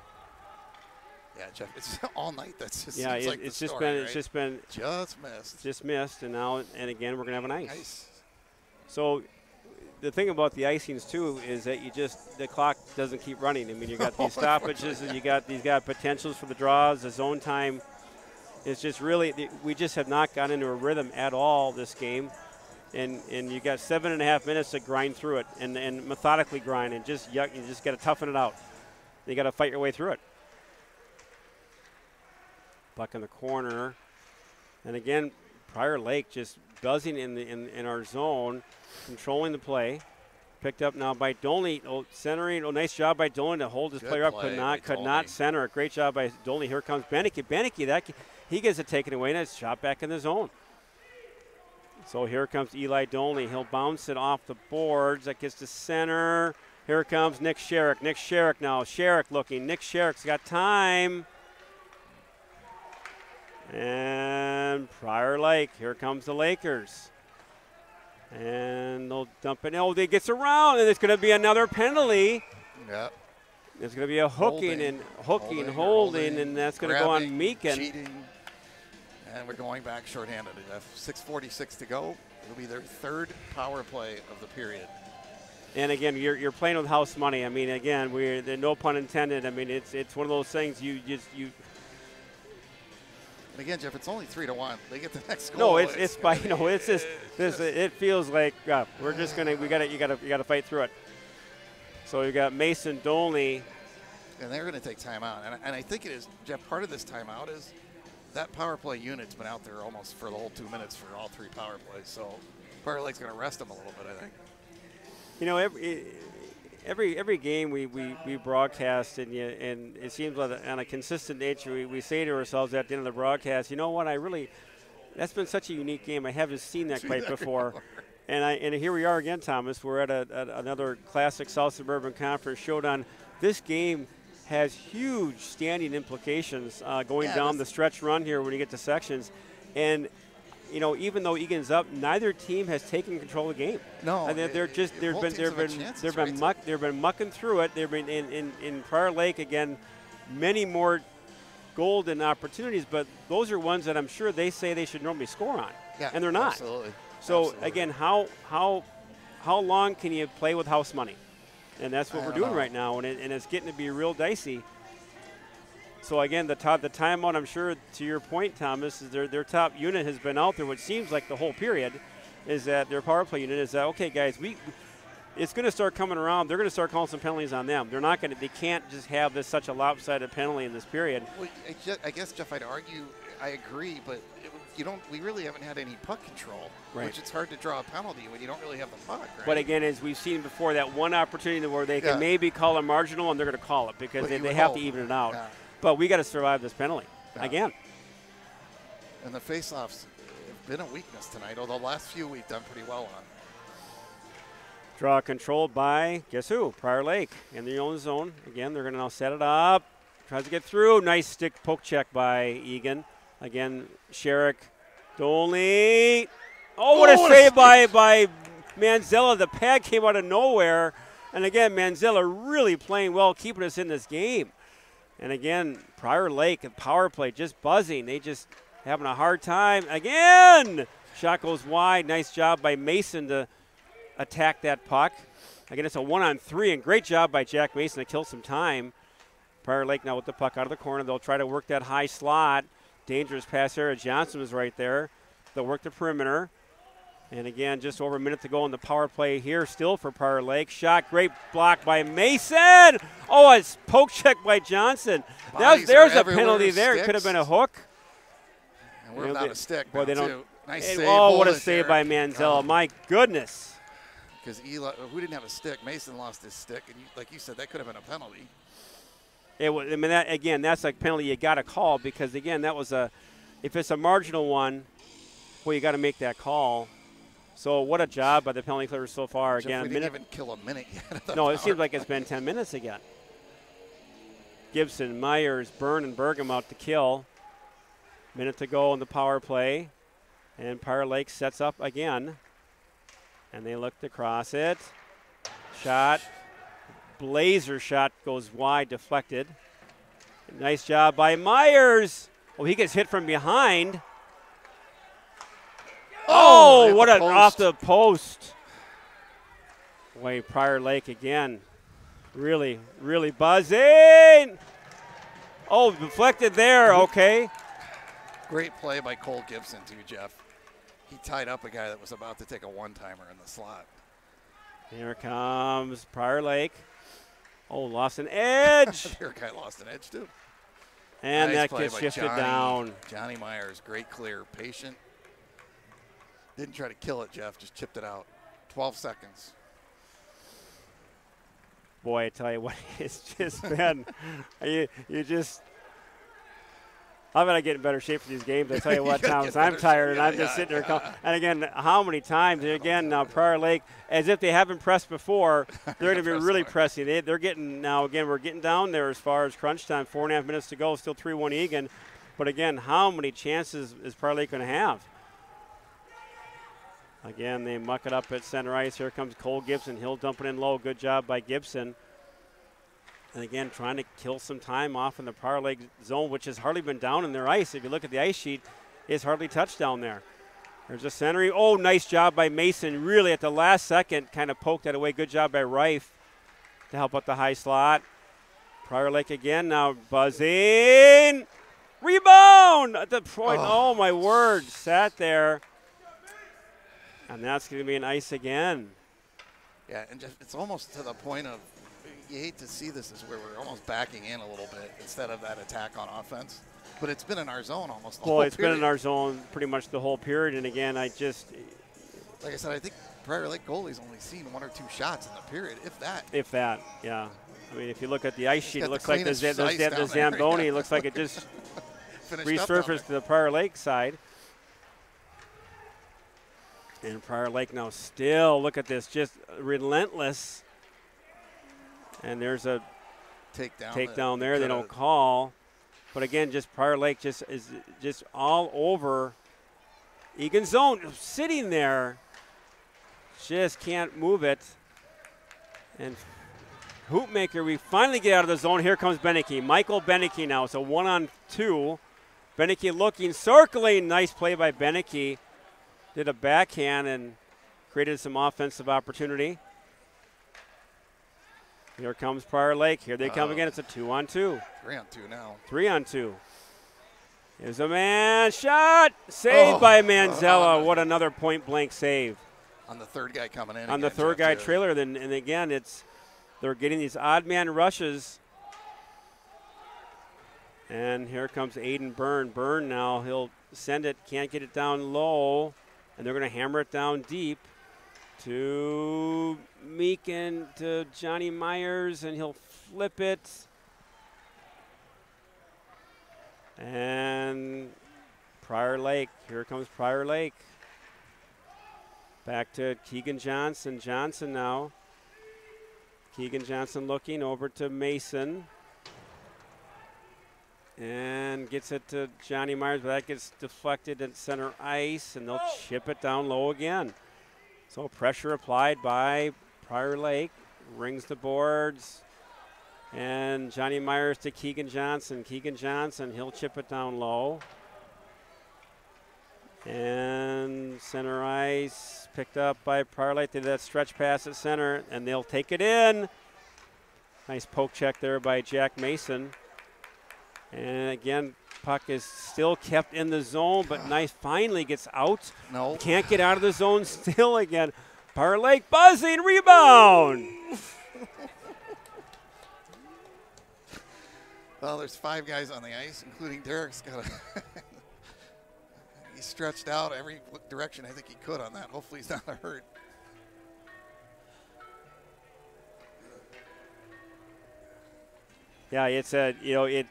Yeah, Jeff, it's all night. That's just just missed, and now and again we're gonna have an ice. So the thing about the icings too is that the clock doesn't keep running. I mean, you got these stoppages, and you got potentials for the draws. The zone time is just really we just have not gotten into a rhythm at all this game, and you got 7.5 minutes to grind through it and methodically grind and you just got to toughen it out. You got to fight your way through it. Puck in the corner, and again, Prior Lake just buzzing in our zone, controlling the play. Picked up now by Dolney, centering. Nice job by Dolney to hold his player up. Could not center it. Great job by Dolney. Here comes Beneke. Beneke, he gets it taken away. Nice shot back in the zone. So here comes Eli Dolney. He'll bounce it off the boards. That gets to center. Here comes Nick Sherrick. Nick Sherrick now. Sherrick looking. Nick Sherrick's got time. And Prior Lake. Here comes the Lakers. And they'll dump it. Oh, it gets around, and it's going to be another penalty. Yep. There's going to be a holding, and that's going to go on Meakin. Cheating. And we're going back shorthanded. 6:46 to go. It'll be their 3rd power play of the period. And again, you're playing with house money. I mean, again, no pun intended. I mean, it's one of those things you. And again, Jeff, it's only 3-1. They get the next goal. No, it's just it feels like we're just gonna you gotta fight through it. So you got Mason Dolney, and they're gonna take timeout. And I think it is, Jeff. Part of this timeout is that power play unit's been out there almost for the whole 2 minutes for all 3 power plays. So Prior Lake's gonna rest them a little bit, I think. Every game we broadcast, and it seems like on a consistent nature we say to ourselves at the end of the broadcast, you know what, that's been such a unique game. I haven't seen that quite before. And here we are again, Thomas. We're at another classic South Suburban Conference showdown. This game has huge standing implications going down the stretch run here when you get to sections. And even though Eagan's up, neither team has taken control of the game. No, and they've been mucking through it. They've been in Prior Lake again, many more golden opportunities, but those are ones that I'm sure they say they should normally score on, and they're not. Absolutely. So absolutely. Again, how long can you play with house money? And that's what we're doing right now, and it's getting to be real dicey. So again, the timeout, I'm sure, to your point, Thomas, is their top unit has been out there, which seems like the whole period, is that their power play unit is that, okay, guys, it's going to start coming around. They're going to start calling some penalties on them. They can't just have such a lopsided penalty in this period. Well, I guess, Jeff, I'd argue, I agree, but we really haven't had any puck control, Right. which it's hard to draw a penalty when you don't really have the puck, right? But again, as we've seen before, that one opportunity where they Yeah. can maybe call a marginal, and they're going to call it because But they you would have hope. to even it out. Yeah. But we got to survive this penalty Yeah. again. And the faceoffs have been a weakness tonight, although the last few we've done pretty well on. Draw controlled by, guess who? Prior Lake in the own zone. Again, they're going to now set it up. Tries to get through. Nice stick poke check by Eagan. Again, Sherrick. Dolney. Oh, what a save by Manzella. The pad came out of nowhere. And again, Manzella really playing well, keeping us in this game. And again, Prior Lake, the power play just buzzing. They just having a hard time. Again, shot goes wide. Nice job by Mason to attack that puck. Again, it's a 1-on-3, and great job by Jack Mason to kill some time. Prior Lake now with the puck out of the corner. They'll try to work that high slot. Dangerous pass there. Johnson was right there. They'll work the perimeter. And again, just over a minute to go in the power play here still for Prior Lake. Shot, great block by Mason. Oh, it's poke check by Johnson. There's a penalty there. It could have been a hook. And we're without a stick boy, now, they don't, too. Nice save. Oh, what a Hold it, save by Derek. Manzella. My goodness. Because who didn't have a stick? Mason lost his stick, and like you said, that could have been a penalty. It was, I mean, that, again, that's a penalty you got to call because, again, that was if it's a marginal one, well, you got to make that call. So what a job by the penalty clearers so far. Again, we didn't even kill a minute yet. No, it seems like it's been 10 minutes again. Gibson, Myers, Byrne, and Bergam out to kill. Minute to go in the power play. And Prior Lake sets up again. And they look to cross it. Shot. Blazer shot goes wide, deflected. Nice job by Myers. Oh, he gets hit from behind. Oh, what an off the post. Boy, Prior Lake again. Really, really buzzing. Oh, deflected there. Okay. Great play by Cole Gibson, too, Jeff. He tied up a guy that was about to take a one-timer in the slot. Here comes Prior Lake. Oh, lost an edge. Your guy lost an edge, too. And Nice that play gets by shifted Johnny. down. Johnny Myers, great clear, patient. Didn't try to kill it, Jeff, just chipped it out. 12 seconds. Boy, I tell you what, it's just been, you just, I'm going to get in better shape for these games. I tell you what, Thomas, I'm tired, and I'm just sitting there. And again, how many times? Again, now Prior Lake, as if they haven't pressed before, they're going to be really pressing. They're getting, now again, we're getting down there as far as crunch time, 4.5 minutes to go, still 3-1 Eagan. But again, how many chances is Prior Lake going to have? Again, they muck it up at center ice. Here comes Cole Gibson. He'll dump it in low. Good job by Gibson. And again, trying to kill some time off in the Prior Lake zone, which has hardly been down in their ice. If you look at the ice sheet, it's hardly touched down there. There's a centering. Oh, nice job by Mason. Really at the last second, kind of poked that away. Good job by Reif to help out the high slot. Prior Lake again, now buzzing. Rebound at the point. Oh my word. Sat there. And that's going to be an ice again. Yeah, and just, it's almost to the point of, you hate to see this as where we're almost backing in a little bit instead of that attack on offense. But it's been in our zone almost the whole Well, it's period. been in our zone pretty much the whole period. And again, like I said, I think Prior Lake goalie's only seen 1 or 2 shots in the period, if that. If that, yeah. I mean, if you look at the ice sheet, it looks the like the cleanest ice down there, Zamboni. yeah. It looks like it just Finished up down resurfaced to there. the Prior Lake side. And Prior Lake now still, look at this, just relentless. And there's a takedown there. They don't call. But again, just Prior Lake just is just all over Eagan zone, sitting there. Just can't move it. And Hoopmaker, we finally get out of the zone. Here comes Beneke. Michael Beneke now. It's a 1-on-2. Beneke looking, circling. Nice play by Beneke. Did a backhand and created some offensive opportunity. Here comes Prior Lake. Here they come again. It's a 2-on-2. 3-on-2 now. 3-on-2. Here's a man shot. Saved by Manzella. What another point-blank save. On the third guy coming in. On the third guy trailer. And again, they're getting these odd man rushes. And here comes Aiden Byrne. Byrne now, he'll send it, can't get it down low, and they're going to hammer it down deep to Meakin, to Johnny Myers, and he'll flip it. And Prior Lake, here comes Prior Lake. Back to Keegan Johnson. Johnson now. Keegan Johnson looking over to Mason. And gets it to Johnny Myers, but that gets deflected at center ice, and they'll chip it down low again. So pressure applied by Prior Lake. Rings the boards. And Johnny Myers to Keegan Johnson. Keegan Johnson, he'll chip it down low. And center ice picked up by Prior Lake. They did that stretch pass at center, and they'll take it in. Nice poke check there by Jack Mason. And again, puck is still kept in the zone, but nice finally gets out. No. Can't get out of the zone still again. Prior Lake buzzing, rebound. Well, there's 5 guys on the ice, including Derek's got a he stretched out every direction I think he could on that. Hopefully he's not hurt. Yeah, it's a, you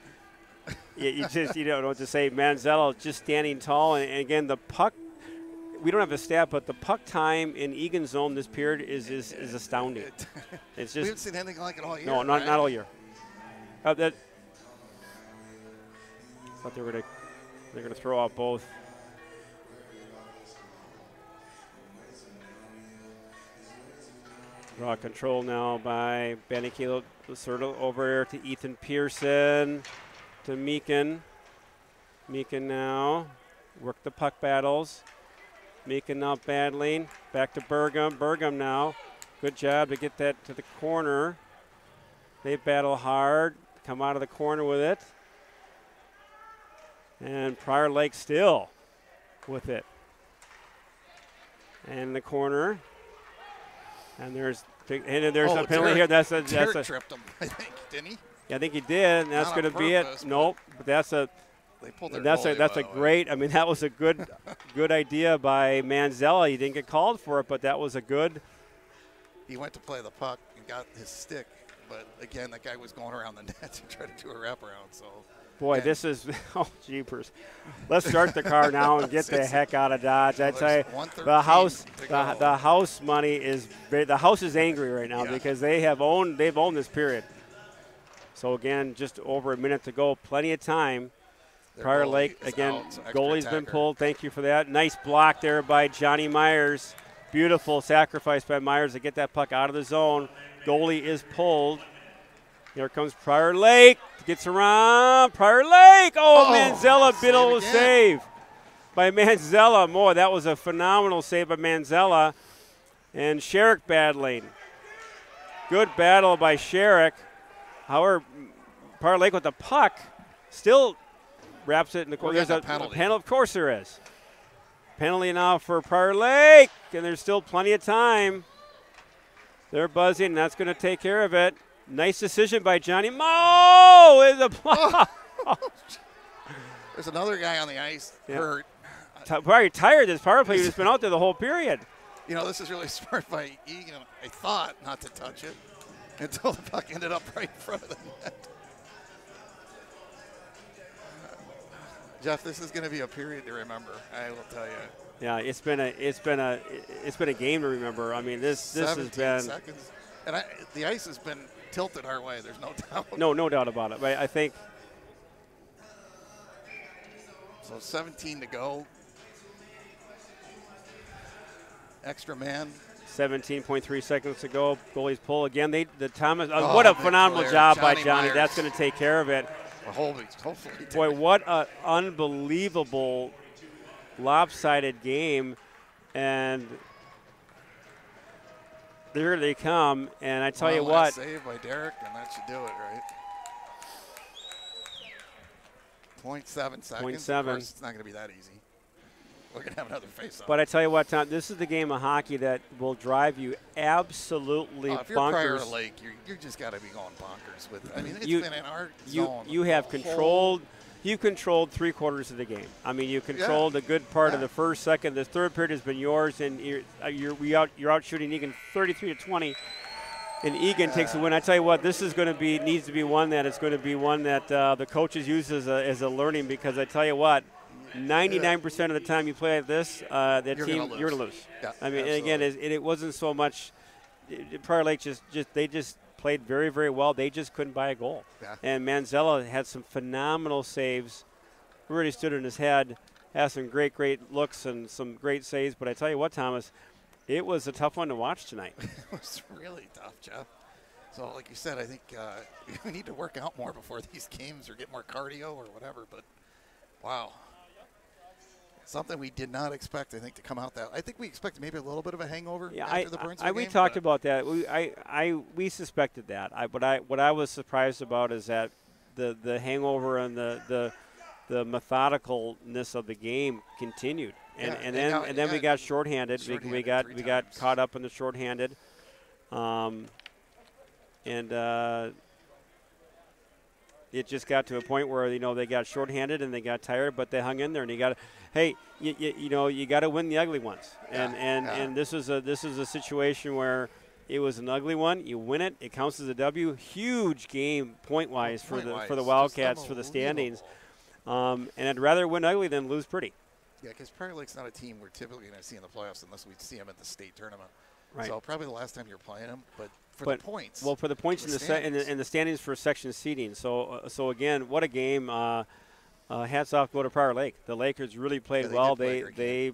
just, you don't know what to say. Manzello just standing tall. And again, the puck, we don't have a stat, but the puck time in Eagan zone this period is astounding. It's just, we haven't seen anything like it all year. No, not all year. That, I thought they're gonna throw out both. Draw control now by Banikilo, sort of over to Ethan Pearson, to Meakin. Meakin now, work the puck battles. Meakin now battling, back to Burgum. Burgum now, good job to get that to the corner. They battle hard, come out of the corner with it. And Prior Lake still with it. And the corner. And there's a penalty here. That's a tripped him, I think, didn't he? Yeah, I think he did, and that's going to be it. Nope, but that's a great. I mean, that was a good idea by Manzella. He didn't get called for it, but that was a good. He went to play the puck and got his stick, but again, that guy was going around the net to try to do a wraparound. So. Boy, this is, jeepers. Let's start the car now and get the heck out of Dodge. I tell you, the house money is, the house is angry right now because they've owned this period. So again, just over a minute to go, plenty of time. Prior Lake, again, goalie's been pulled. Thank you for that. Nice block there by Johnny Myers. Beautiful sacrifice by Myers to get that puck out of the zone. Goalie is pulled. Here comes Prior Lake. Gets around. Prior Lake. Manzella, beautiful save by Manzella. Boy, that was a phenomenal save by Manzella. And Sherrick battling. Good battle by Sherrick. However, Prior Lake with the puck still wraps it in the corner. There's a penalty. Of course there is. Penalty now for Prior Lake. And there's still plenty of time. They're buzzing, and that's going to take care of it. Nice decision by Johnny Mo with the block. There's another guy on the ice hurt. Probably tired. This power play has been out there the whole period. This is really smart by Eagan. I thought not to touch it until the puck ended up right in front of the net. Jeff, this is going to be a period to remember. I will tell you. Yeah, it's been a game to remember. I mean, this has been seconds, and the ice has been tilted our way. There's no doubt. No doubt about it. But I think so. 17 to go. Extra man. 17.3 seconds to go. Goalies pull again. What a phenomenal job by Johnny. Myers. That's going to take care of it. Hopefully. Boy, what an unbelievable lopsided game, and there they come. And I tell you what, save by Derek, and that should do it, right? 0.7 seconds. 0.7. Of course, it's not going to be that easy. We're going to have another face-off. But I tell you what, Tom, this is the game of hockey that will drive you absolutely bonkers. If you're Prior Lake, you're just got to be going bonkers with it. I mean, it's been in our zone. You have controlled. You controlled 3/4 of the game. I mean, you controlled a good part of the first, second. The third period has been yours, and you're out shooting Eagan 33-20. And Eagan takes the win. I tell you what, this is going to be needs to be one that it's going to be one that the coaches use as a learning, because I tell you what, 99% of the time you play like this, that you're team gonna lose. you're going to lose. Yeah, I mean, and absolutely. again, it wasn't so much. Prior Lake just played very, very well. They just couldn't buy a goal. Yeah. And Manzella had some phenomenal saves. Really stood in his head. Had some great looks and some great saves. But I tell you what, Thomas, it was a tough one to watch tonight. It was really tough, Jeff. So, like you said, I think we need to work out more before these games or get more cardio or whatever. But, wow. Something we did not expect, I think, to come out that. I think we expected maybe a little bit of a hangover after the Burnsville game. We talked about that. We suspected that. What I was surprised about is that the hangover and the methodicalness of the game continued, and then we got shorthanded. We got caught up in the shorthanded, and it just got to a point where they got shorthanded and they got tired, but they hung in there. And you got to, you got to win the ugly ones. And this is a situation where it was an ugly one. You win it, it counts as a W. Huge game point wise for the Wildcats for the standings. And I'd rather win ugly than lose pretty. Yeah, because Prior Lake's not a team we're typically going to see in the playoffs unless we see them at the state tournament. Right. So probably the last time you're playing them, but the points. Well, for the points in the standings for section seeding. So again, what a game! Hats off go to Prior Lake. The Lakers really played well. They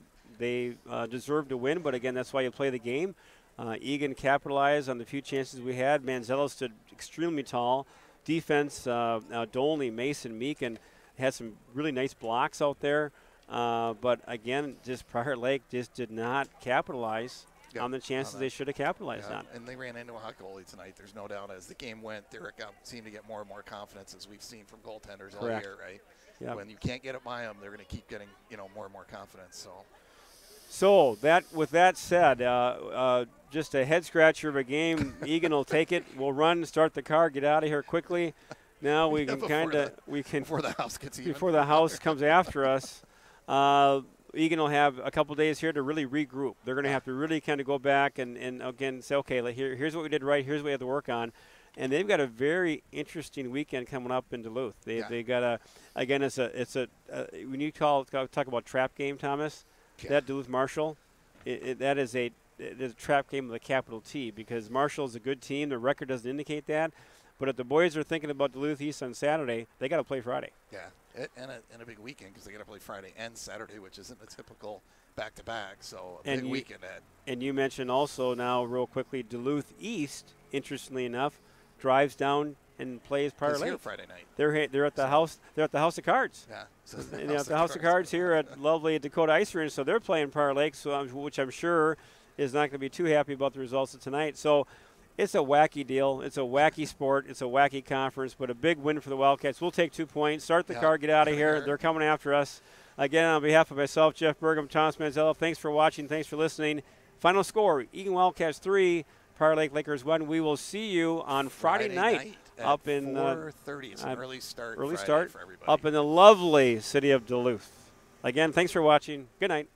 deserved to win, but again, that's why you play the game. Eagan capitalized on the few chances we had. Manzella stood extremely tall. Defense, Dolney, Mason, Meekin had some really nice blocks out there. But again, just Prior Lake just did not capitalize on the chances they should have capitalized on. And they ran into a hot goalie tonight. There's no doubt. As the game went, Derek seemed to get more and more confidence, as we've seen from goaltenders all year, right? Yep. When you can't get it by them, they're going to keep getting more and more confidence. So with that said, just a head scratcher of a game. Eagan will take it. We'll run, start the car, get out of here quickly. Now we can before the house gets even. Before the house comes after us. Eagan will have a couple days here to really regroup. They're going to have to really kind of go back and again say, okay, here's what we did right. Here's what we have to work on. And they've got a very interesting weekend coming up in Duluth. They got again, when you talk about trap game, Thomas, that Duluth Marshall, that is a trap game with a capital T, because Marshall is a good team. The record doesn't indicate that. But if the boys are thinking about Duluth East on Saturday, they got to play Friday. Yeah, and a big weekend, because they got to play Friday and Saturday, which isn't a typical back-to-back. So a big weekend ahead. And you mentioned also now, real quickly, Duluth East, interestingly enough, drives down and plays Prior Lake Friday night. They're at the house. They're at the House of Cards. Yeah, so the House of Cards here at lovely Dakota Ice Range. So they're playing Prior Lake, which I'm sure is not going to be too happy about the results of tonight. So. It's a wacky deal. It's a wacky sport. It's a wacky conference, but a big win for the Wildcats. We'll take 2 points. Start the car, get out of here. They're coming after us. Again, on behalf of myself, Jeff Bergam, Thomas Manzella, thanks for watching. Thanks for listening. Final score, Eagan Wildcats 3, Prior Lake Lakers 1. We will see you on Friday night up in 4:30. It's an early start. Early Friday start for everybody. up in the lovely city of Duluth. Again, thanks for watching. Good night.